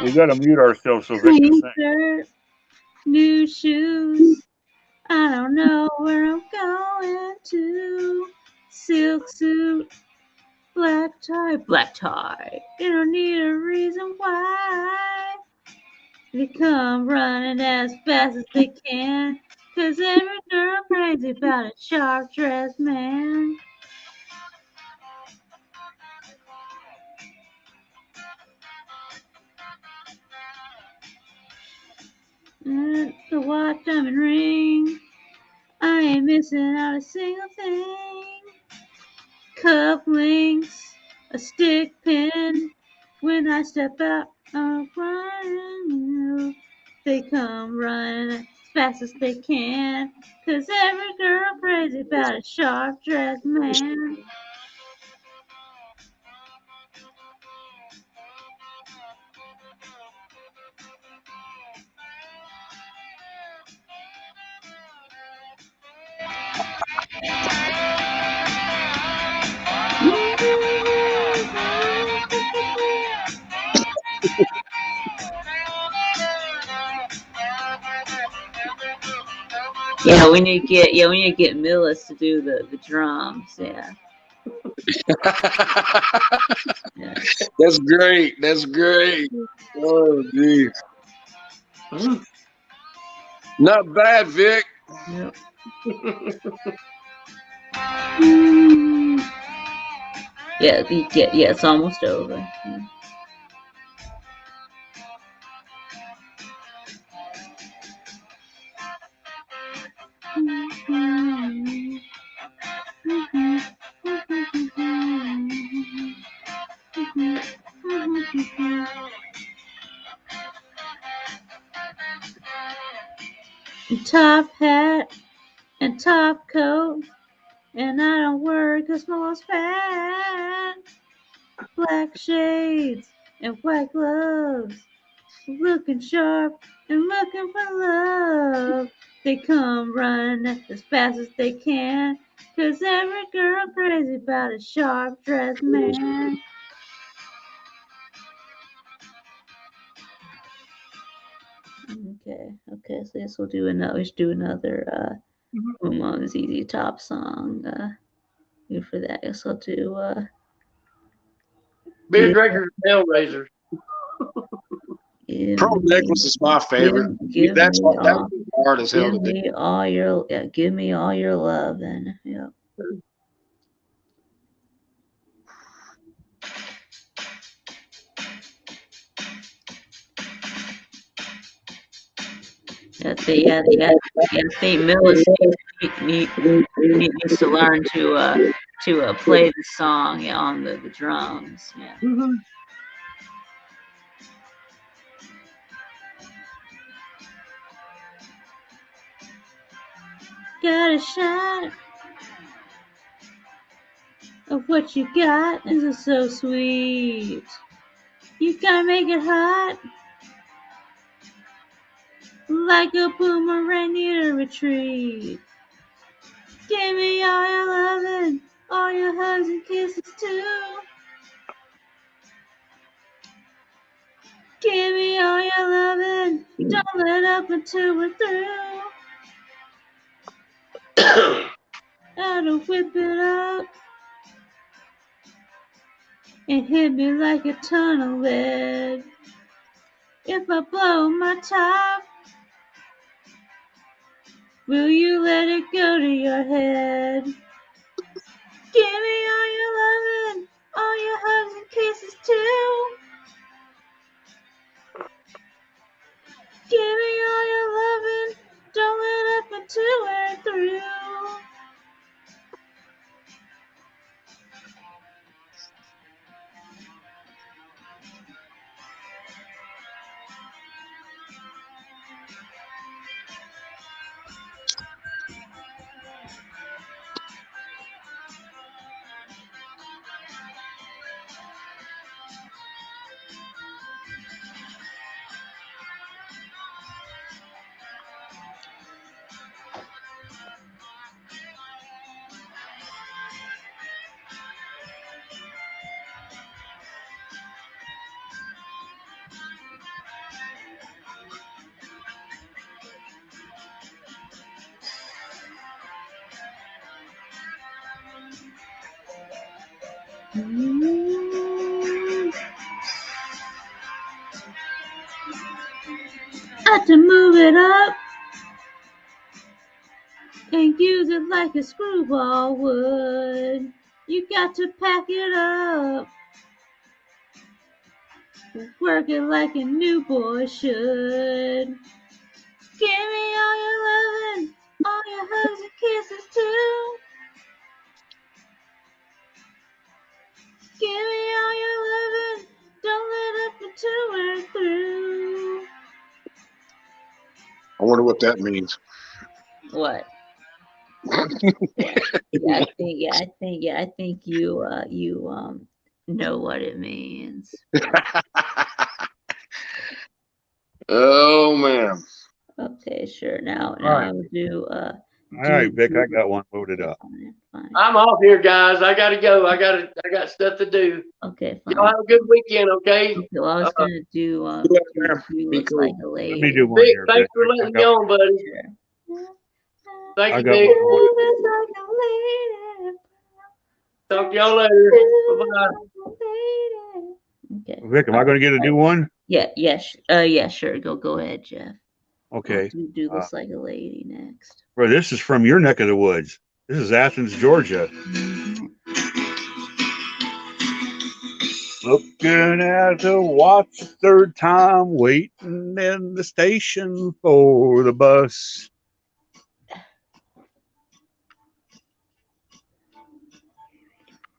We got to mute ourselves so Vic can Clean sing. shirt, new shoes. I don't know where I'm going to. Silk suit, black tie, black tie. You don't need a reason why. They come running as fast as they can. 'Cause every girl crazy about a sharp dressed man. The watch, diamond ring. I ain't missing out a single thing. Cufflinks, a stick pin. When I step out, I'm running. They come running as fast as they can. 'Cause every girl crazy about a sharp dressed man. Yeah, we need to get Millis to do the drums. Yeah. Yeah. That's great. That's great. Oh, geez. Not bad, Vic. Yep. Yeah, it's almost over. Yeah. Top hat and top coat, and I don't worry 'cause my mom's fat. Black shades and white gloves, looking sharp and looking for love. They come running as fast as they can, 'cause every girl crazy about a sharp dressed man. Okay, so this will do another. Let's do another ZZ Top song. Good for that. Guess I'll do Beer drinkers and hellraisers. Pearl necklace is my favorite. That's hard as hell to do. Give me all your love, and yeah. I think Millis needs to learn to play the song on the drums. Yeah. Mm-hmm. Got a shot of what you got is so sweet. You gotta make it hot, like a boomerang need a retreat. Give me all your loving, all your hugs and kisses too. Give me all your loving, don't let up until we're through. I'll whip it up and hit me like a ton of lead. If I blow my top, will you let it go to your head? Give me all your loving, all your hugs and kisses too. Give me all your loving, don't let up until we're through. Got to move it up and use it like a screwball would. You got to pack it up, work it like a new boy should. Give me all your loving, all your hugs and kisses too. Give me all your loving, don't let up until we're through. I wonder what that means. What? I think you know what it means. Oh man. Okay, sure. Now right. I will do All right, Vic, I got one loaded up. Fine. I'm off here, guys. I gotta go. I got stuff to do. Okay, fine. Y'all have a good weekend, okay? Okay, well, I was gonna do you Be look cool. like a lady. Let me do one Vic, here, thanks Vic. for letting me on, buddy. Sure. Thank I you, got Vic. one more. You look like a lady. Talk to y'all later. Bye-bye. Okay. Vic, am I going to get to do one? Yeah, sure. Go ahead, Jeff. Okay. Do looks like a lady next. Well, this is from your neck of the woods. This is Athens, Georgia. Looking at the watch, third time waiting in the station for the bus.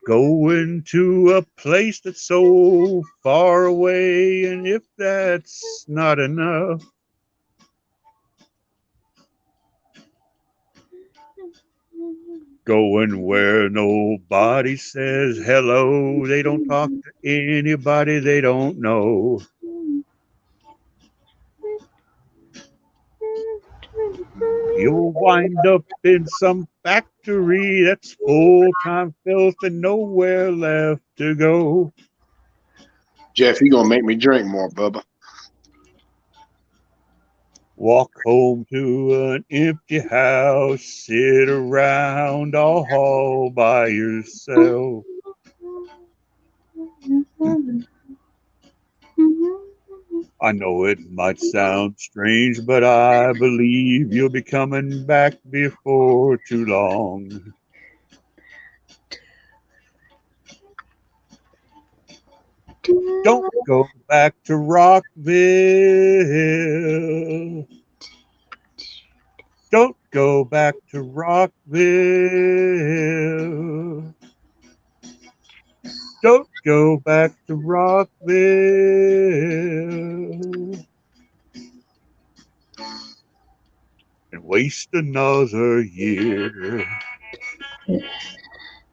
Going to a place that's so far away, and if that's not enough, going where nobody says hello. They don't talk to anybody they don't know. You'll wind up in some factory that's full-time filth and nowhere left to go. Jeff, you gonna make me drink more, Bubba. Walk home to an empty house, sit around all by yourself. I know it might sound strange, but I believe you'll be coming back before too long. Don't go back to Rockville. Don't go back to Rockville. Don't go back to Rockville and waste another year.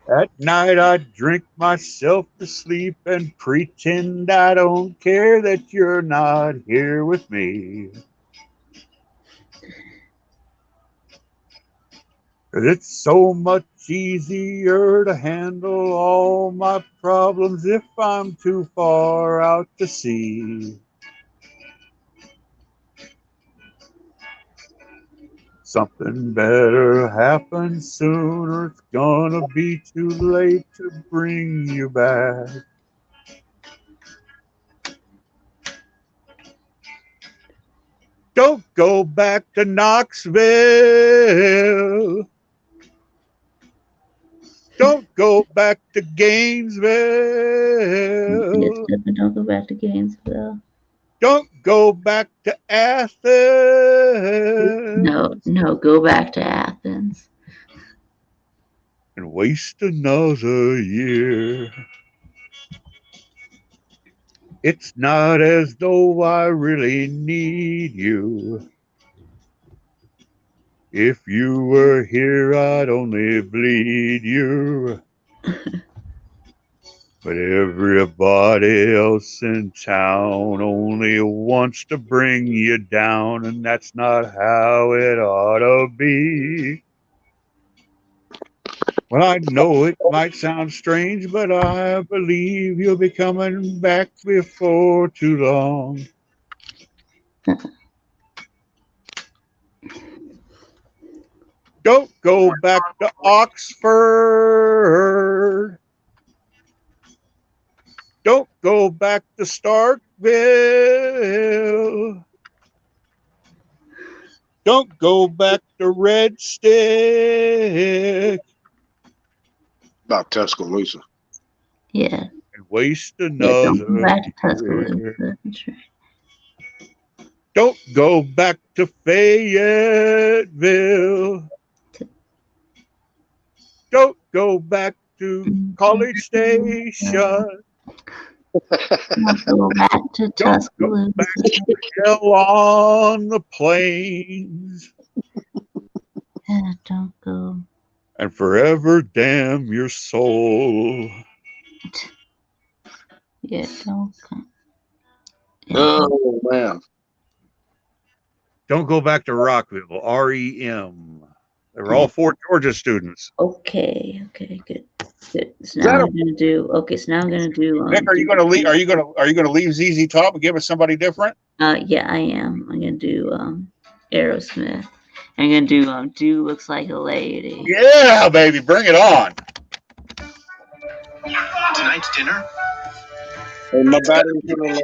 At night I drink myself to sleep and pretend I don't care that you're not here with me. 'Cause it's so much easier to handle all my problems if I'm too far out to sea. Something better happens sooner. It's gonna be too late to bring you back. Don't go back to Knoxville. Don't go back to Gainesville. Yes, definitely don't go back to Gainesville. Don't go back to Athens. No, go back to Athens. And waste another year. It's not as though I really need you. If you were here, I'd only bleed you. But everybody else in town only wants to bring you down, and that's not how it ought to be. Well, I know it might sound strange, but I believe you'll be coming back before too long. Don't go back to Oxford. Don't go back to Starkville. Don't go back to Red Stick. About Tuscaloosa. Yeah. And waste Yeah, another don't go back to year. Tuscaloosa. That's right. Don't go back to Fayetteville. Don't go back to College Station. Don't go back to Don't go back Tuscaloosa. to hell on the plains. Yeah, don't go. And forever damn your soul. Yeah, don't go. Yeah, Oh man. Don't go back to Rockville. REM. They were all four Georgia students. okay, good. Good. So Is that now a- I'm gonna do. Okay, so now I'm gonna do. Nick, are you going to leave? Are you going to leave ZZ Top and give us somebody different? Yeah, I am. I'm gonna do Aerosmith. I'm gonna do Dude Looks Like a Lady. Yeah, baby, bring it on. Tonight's dinner? Hey, my battery's gonna low.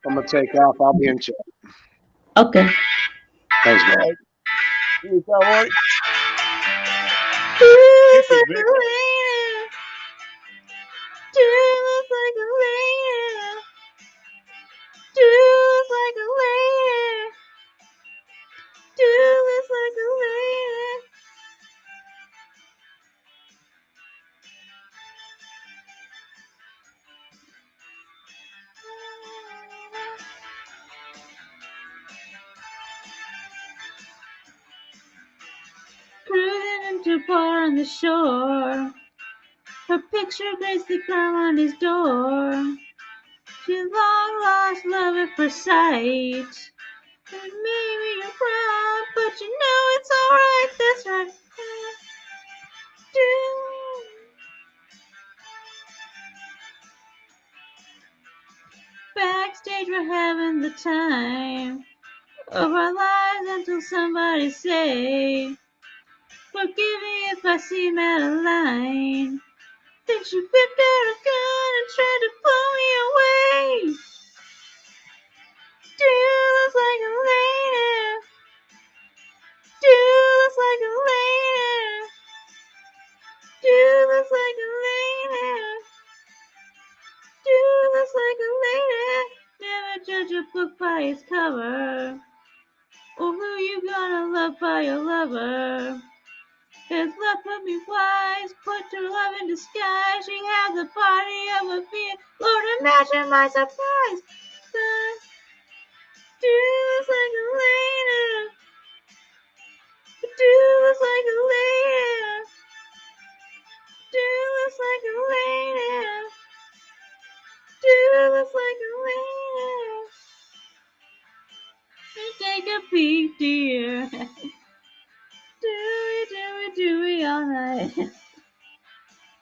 I'm gonna take off. I'll be in chat. Okay. Thanks, guys. You cowboy. Dude Kick looks it, like Vic. a lady. Dude looks like a lady. Dude looks like a lady. Dude looks like a lady. Cruising into a bar on the shore. Her picture graced the crime on his door. She's long lost love at first sight. And maybe you're proud, but you know it's alright. That's right. Backstage, we're having the time of our lives until somebody say, forgive me if I seem out of line. Then she whipped out a gun and tried to pull me away. Dude looks like a lady. Dude looks like a lady. Dude looks like a lady. Dude looks like a lady. Never judge a book by its cover, or who you gonna love by your lover. His love put me wise, put her love in disguise. She had the body of a being. Lord, imagine my surprise. Dude looks like a lady. Dude looks like a lady. Dude looks Take a peek, dear. Do it all night. Turn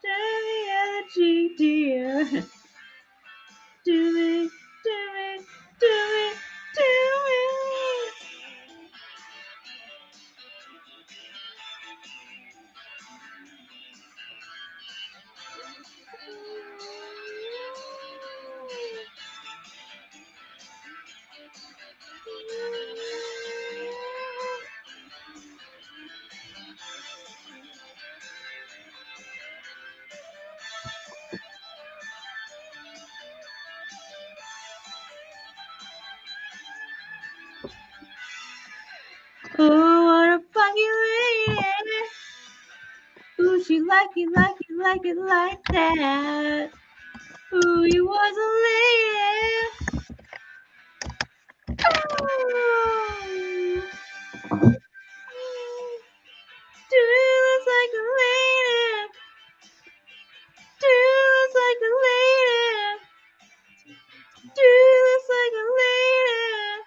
the other cheek, dear. Do it, do it, do it, do it. Oh, what a funky lady. Ooh, she like it like that. Ooh, you was a lady. Oh. Do looks like a lady. Do looks like a lady. Do looks like a lady.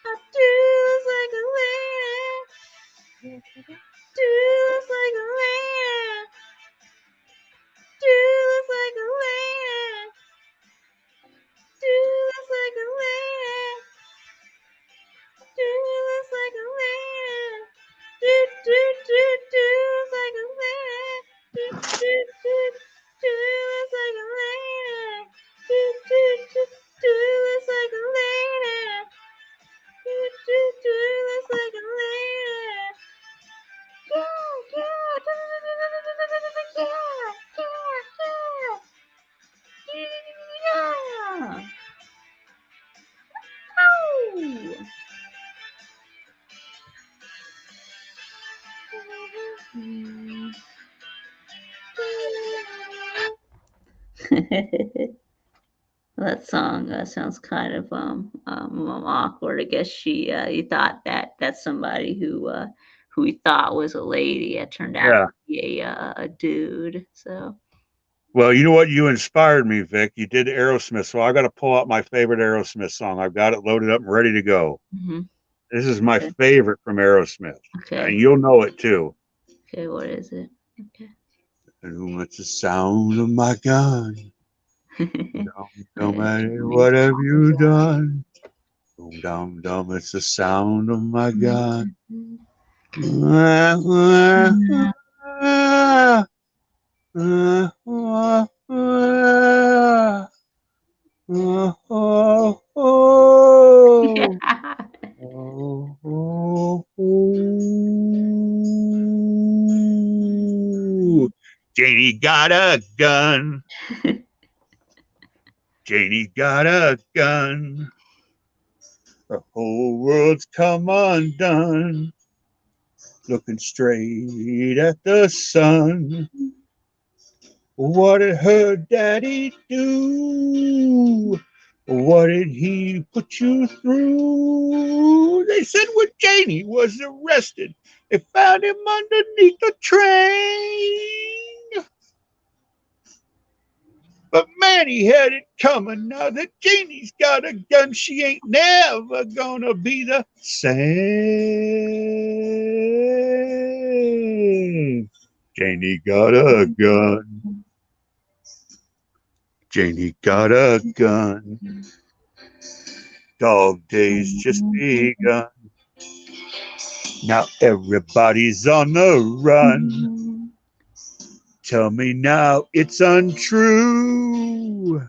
I do looks like a lady. Do looks like a lady. Do looks like a lady. Do looks like a lady. Do looks like a lady. Do looks like a lady. Do looks like a lady. Do looks like a lady. Do looks like a lady. That song sounds kind of awkward. I guess she you thought that that's somebody who he thought was a lady. It turned out Yeah. to be a dude. So Well, you know what? You inspired me, Vic. You did Aerosmith, so I got to pull out my favorite Aerosmith song. I've got it loaded up and ready to go. mhm. This is my Okay. favorite from Aerosmith, Okay. and you'll know it too. Okay, what is it? Okay. And it's the sound of my gun. No matter what have you done. Boom, dum, dum, it's the sound of my gun. Janie got a gun. Janie got a gun. The whole world's come undone. Looking straight at the sun. What did her daddy do? What did he put you through? They said when Janie was arrested, they found him underneath the train. But man, he had it coming. Now that Janie's got a gun, she ain't never gonna be the same. Janie got a gun. Janie got a gun. Dog days just begun. Now everybody's on the run. Tell me now it's untrue.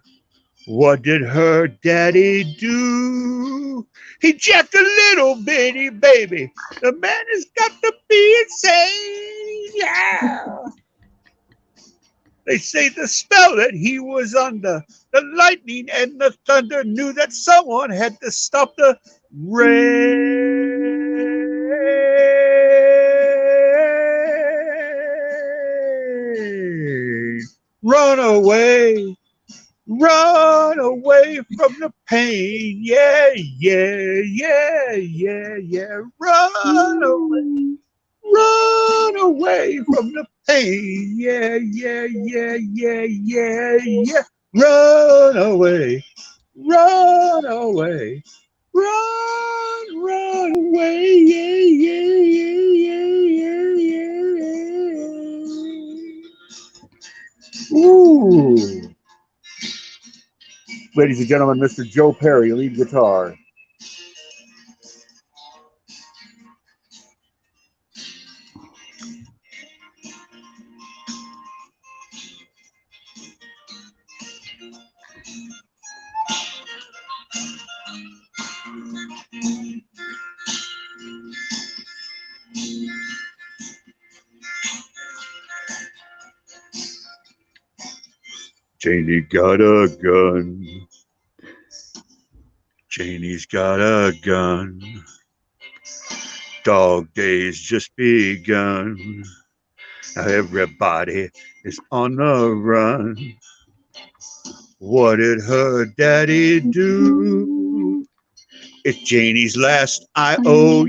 What did her daddy do? He jacked a little bitty baby. The man has got to be insane. Yeah. They say the spell that he was under, the lightning and the thunder knew that someone had to stop the rain. Run away from the pain. Yeah, yeah, yeah, yeah, yeah. Run away from the pain. Yeah, yeah, yeah, yeah, yeah, yeah. Run away, run away, run away, yeah, yeah, yeah, yeah. Ooh. Ladies and gentlemen, Mr. Joe Perry, lead guitar. Janie got a gun. Janie's got a gun. Dog days just begun. Now everybody is on the run. What did her daddy do? It's Janie's last IOU.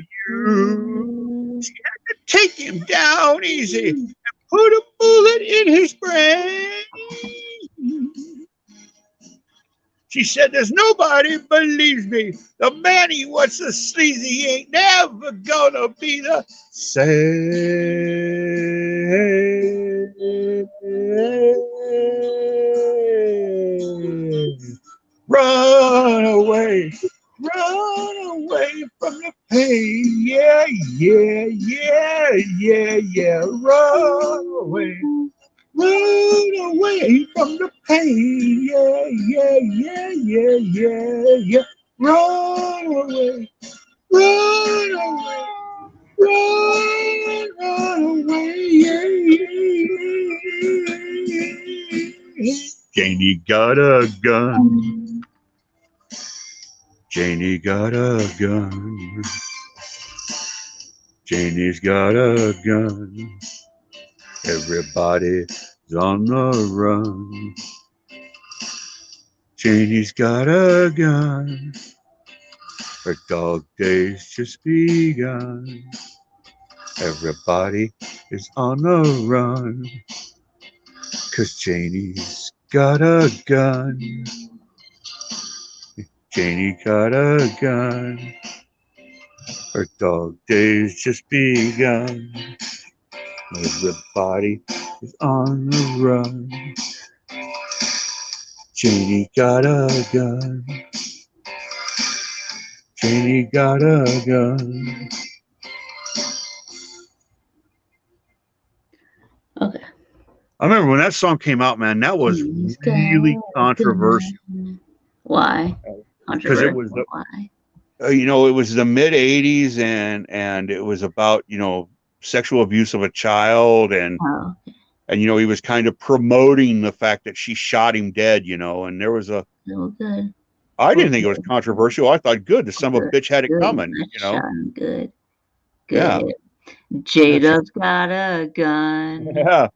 She had to take him down easy and put a bullet in his brain. She said, there's nobody believes me. The man he was so sleazy ain't never gonna be the same. Run away from the pain. Yeah, yeah, yeah, yeah, yeah. Run away from the pain. Yeah, yeah, yeah, yeah, yeah, yeah. Run away, run away, run away. Yeah, yeah, yeah. Janie got a gun. Janie got a gun. Janie's got a gun. Everybody's on the run. Janie's got a gun. Her dog days just begun. Everybody is on the run. 'Cause Janie's got a gun. Janie got a gun. Her dog days just begun. Everybody is on the run. Janie got a gun. Janie got a gun. Okay. I remember when that song came out, man, that was really controversial. Why? Because it was, why? It was the mid 80s and it was about, sexual abuse of a child and he was kind of promoting the fact that she shot him dead, and there was a good. I didn't think it was controversial. I thought good, the son of a bitch had it coming, Shot him good. Yeah. Jada's got a gun. Yeah.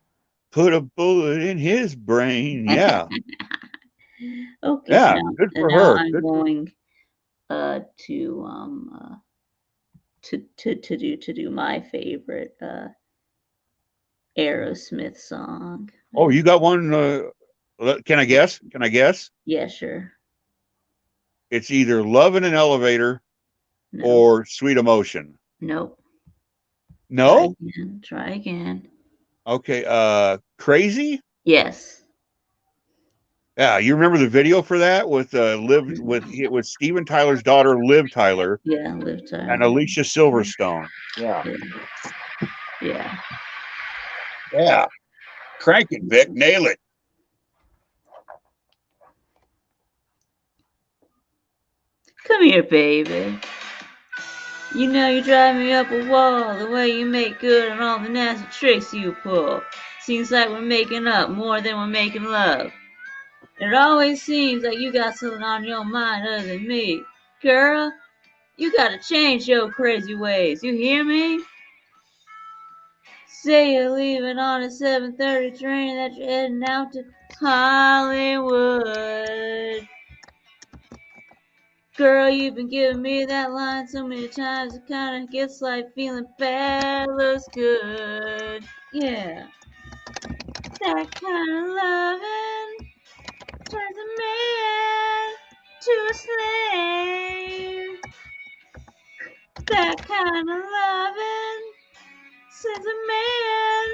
Put a bullet in his brain. Yeah. Okay. Yeah, good for her. I'm going to do my favorite Aerosmith song. Oh, you got one? Can I guess? Yeah, sure. It's either Love in an Elevator or Sweet Emotion. Nope. No? Try again. Okay. Crazy? Yes. Yeah, you remember the video for that with Steven Tyler's daughter, Liv Tyler. Yeah, Liv Tyler. And Alicia Silverstone. Yeah. Yeah. Yeah. Crank it, Vic. Nail it. Come here, baby. You know you drive me up a wall, the way you make good on all the nasty tricks you pull. Seems like we're making up more than we're making love. It always seems like you got something on your mind other than me. Girl, you gotta change your crazy ways, you hear me? Say you're leaving on a 7:30 train, that you're heading out to Hollywood. Girl, you've been giving me that line so many times, it kinda gets like feeling bad looks good. Yeah. That kind of loving turns a man to a slave. That kind of loving sends a man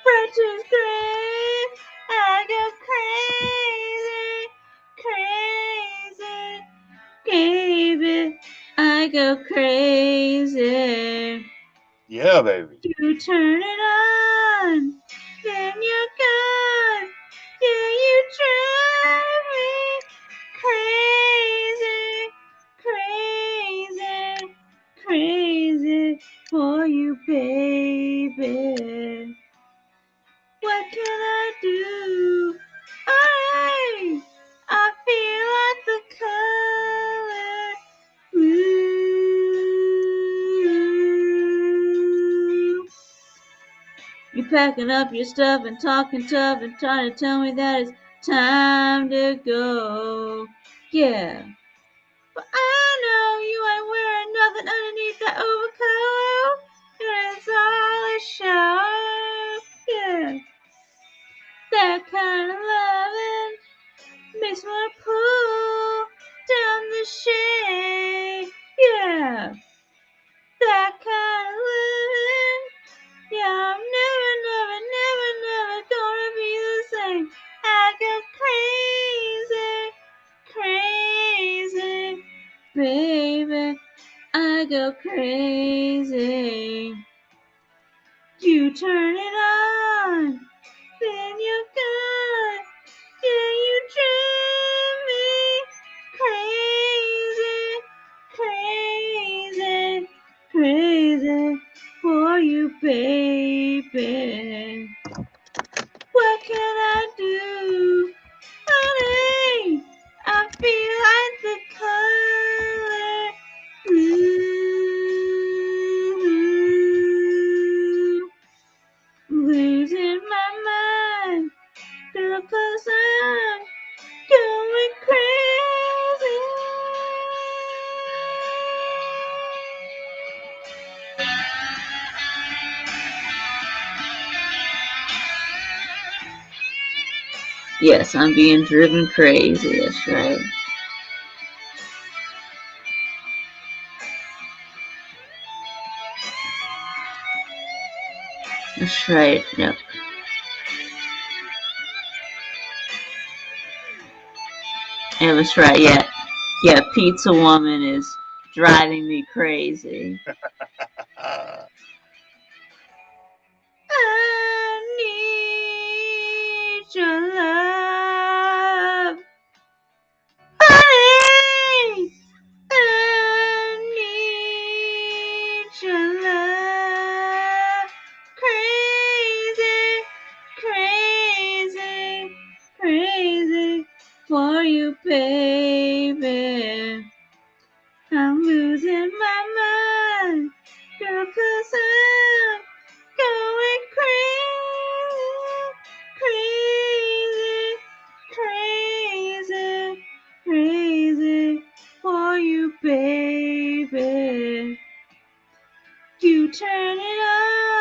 right to his grave. I go crazy, crazy, baby. I go crazy. Yeah, baby. You turn it on, then you're gone. Yeah, you drive me crazy, crazy, crazy for you, baby. What can I do? I feel like the color blue. You packing up your stuff and talking tough and trying to tell me that it's time to go. Yeah. But I know you ain't wearing nothing underneath that overcoat. And it's all a show. Yeah. That kind of loving makes me wanna pull down the shade. Yeah. That kind of loving. Yeah, I'm never, never, never, never gonna be the same. I go crazy, crazy, baby. I go crazy. You turn it on, then you're gone. Yeah, you drive me crazy, crazy, crazy for you, baby. What can I do? Honey, I feel like the color blue. Losing my mind, girl, 'cause I'm going crazy. Yes, I'm being driven crazy, that's right. That's right, yep. Yeah, that's right, yeah. Yeah, Pizza Woman is driving me crazy. I need your love. Honey, I need your love. Crazy, crazy, crazy for you, baby. I'm losing my mind, girl, 'cause I'm going crazy, crazy for you, baby. You turn it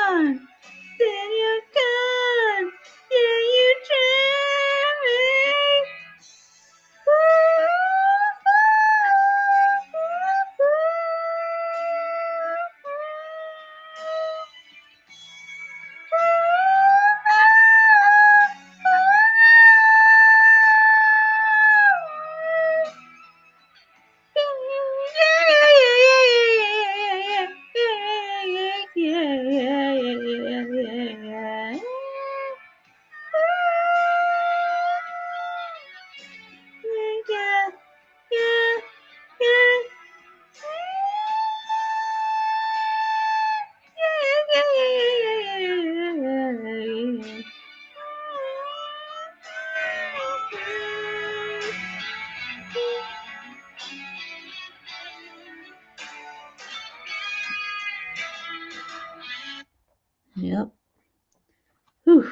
on, then you're gone. Yeah, you drive me. Yep. Whew.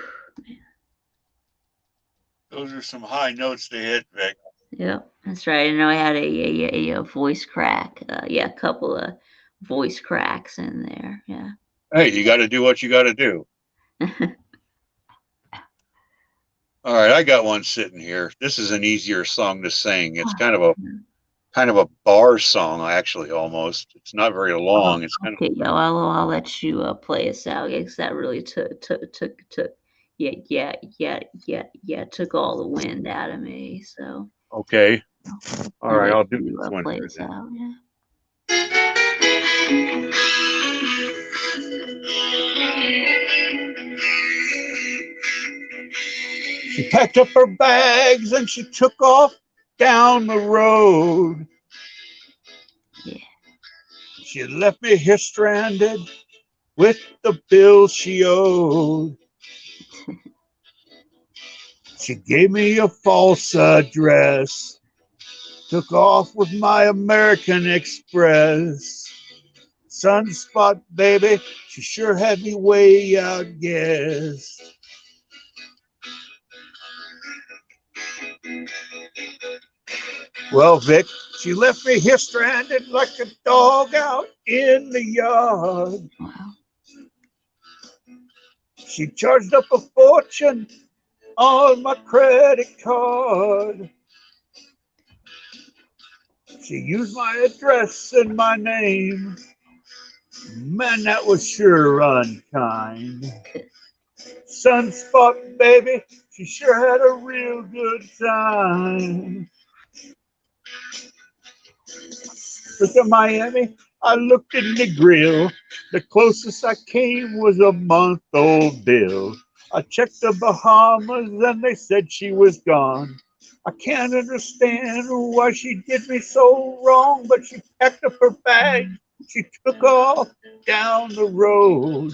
Those are some high notes to hit, Vic. Yep, that's right. I know I had a voice crack. Yeah, a couple of voice cracks in there. Yeah. Hey, you got to do what you got to do. All right, I got one sitting here. This is an easier song to sing. It's kind of a kind of a bar song, actually, almost. It's not very long. It's kind Okay, yo, I'll let you play us out because that really took all the wind out of me. So of okay. All I'll right, let I'll do you this one play here us then. out. Yeah. She packed up her bags and she took off down the road. Yeah. She left me here stranded with the bills she owed. She gave me a false address, took off with my American Express. Sunspot baby, she sure had me way outguessed. Well, Vic, she left me here stranded like a dog out in the yard. Wow. She charged up a fortune on my credit card. She used my address and my name. Man, that was sure unkind. Sunspot baby, she sure had a real good time. Look at Miami, I looked in the grill. The closest I came was a month-old bill. I checked the Bahamas and they said she was gone. I can't understand why she did me so wrong, but she packed up her bag. She took off down the road.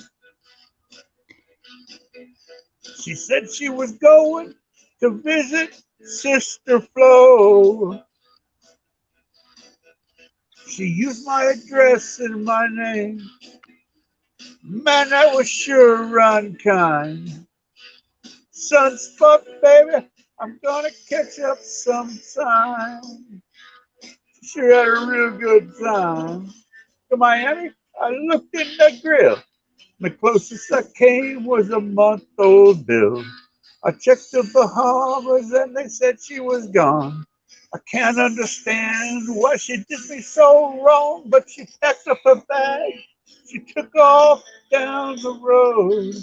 She said she was going to visit Sister Flo. She used my address and my name. Man, that was sure unkind. Sunspot, baby, I'm gonna catch up sometime. Sure had a real good time. To Miami, I looked in the grill. The closest I came was a month-old bill. I checked the Bahamas and they said she was gone. I can't understand why she did me so wrong, but she packed up her bag. She took off down the road.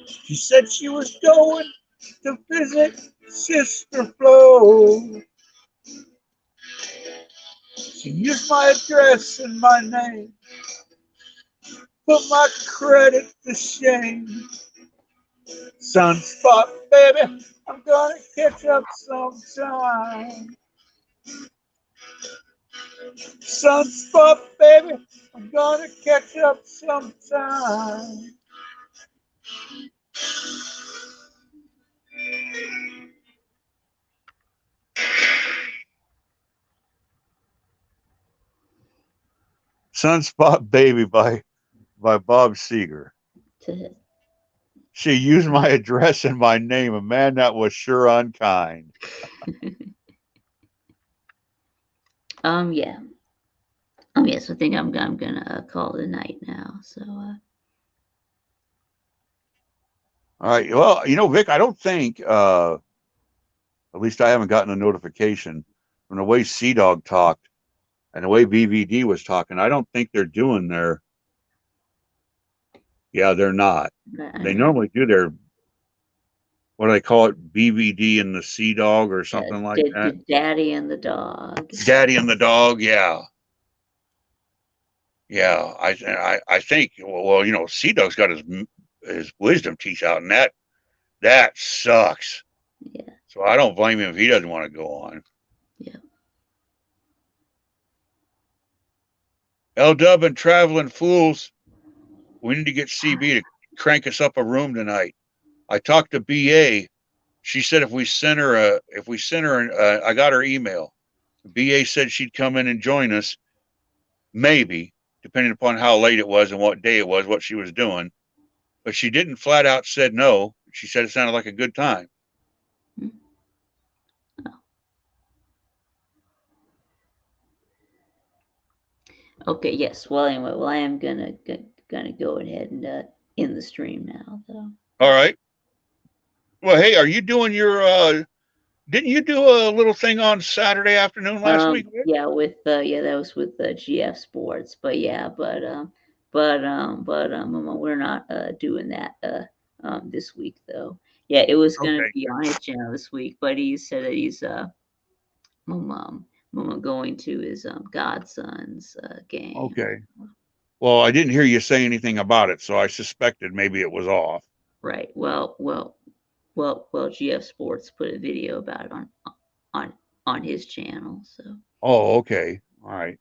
She said she was going to visit Sister Flo. She used my address and my name, put my credit to shame. Sunspot, baby, I'm gonna catch up sometime. Sunspot, baby, I'm gonna catch up sometime. Sunspot Baby by Bob Seger. She used my address and my name, and man, that was sure unkind. Yeah. Yes, I think I'm gonna call it a night now. So. All right. Well, Vic, I don't think, at least I haven't gotten a notification from the way Sea Dog talked and the way BVD was talking. I don't think they're doing their. Yeah, they're not. They normally do their. What do they call it? BVD and the Sea Dog or something like that. Daddy and the dog. Daddy and the dog. Yeah. Yeah. I think. Well, Sea Dog's got his wisdom teeth out, and that sucks. Yeah. So I don't blame him if he doesn't want to go on. Yeah. L-Dub and Traveling Fools. We need to get CB to crank us up a room tonight. I talked to BA. She said if we send her, I got her email. BA said she'd come in and join us, maybe, depending upon how late it was and what day it was, what she was doing. But she didn't flat out said no. She said it sounded like a good time. Okay. Yes. Well, anyway. Well, I am gonna go ahead and end the stream now. So. All right. Well, hey, are you doing your didn't you do a little thing on Saturday afternoon last week? Vic? Yeah, with yeah, that was with GF Sports. But yeah, we're not doing that this week though. Yeah, it was gonna Okay. be on his channel this week, but he said that he's going to his godson's game. Okay. Well, I didn't hear you say anything about it, so I suspected maybe it was off. Right. Well, GF Sports put a video about it on his channel. So. Oh, okay. All right.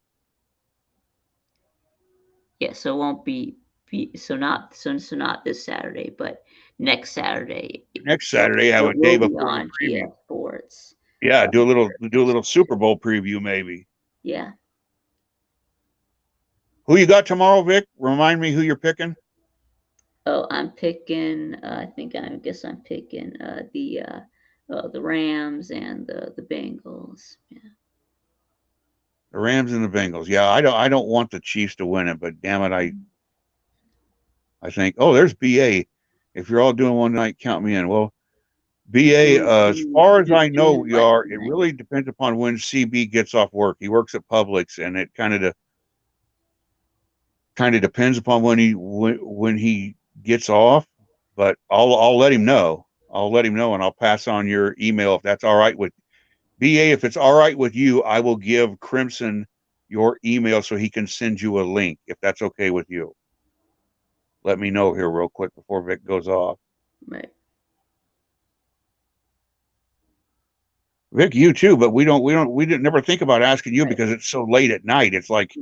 Yeah. So it won't be not this Saturday, but next Saturday. Next Saturday, have a It day will be before on the preview. GF Sports. Yeah, do a little Super Bowl preview maybe. Yeah. Who you got tomorrow, Vic? Remind me who you're picking. Oh, I'm picking. I guess I'm picking the Rams and the Bengals. Yeah. The Rams and the Bengals. Yeah, I don't want the Chiefs to win it, but damn it, I think. Oh, there's BA. If you're all doing one night, count me in. Well, BA, as far as I know, we are. It really depends upon when CB gets off work. He works at Publix, and it kind of depends upon when he gets off. But I'll let him know. I'll let him know, and I'll pass on your email if that's all right with BA. If it's all right with you, I will give Crimson your email so he can send you a link if that's okay with you. Let me know here real quick before Vic goes off. Right. Vic, you too, but we didn't never think about asking you because it's so late at night. It's like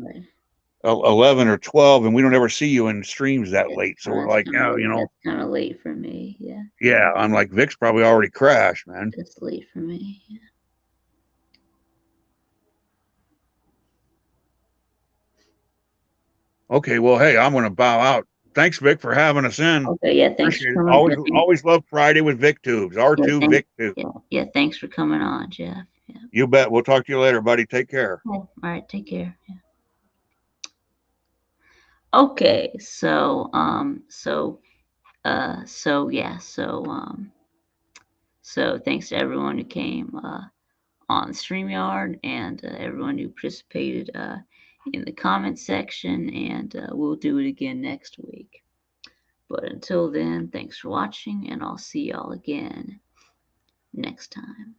11 or 12, and we don't ever see you in streams that late. So we're like, that's kind of late for me. Yeah. Yeah, I'm like, Vic's probably already crashed, man. It's late for me. Yeah. Okay, well, hey, I'm going to bow out. Thanks, Vic, for having us in. Okay, yeah, thanks for coming. Always love Friday with Viktubes. R2 Viktube. Yeah, thanks for coming on, Jeff. Yeah. You bet. We'll talk to you later, buddy. Take care. All right, take care. Yeah. Okay, so thanks to everyone who came on StreamYard and everyone who participated in the comment section, and we'll do it again next week. But until then, thanks for watching, and I'll see y'all again next time.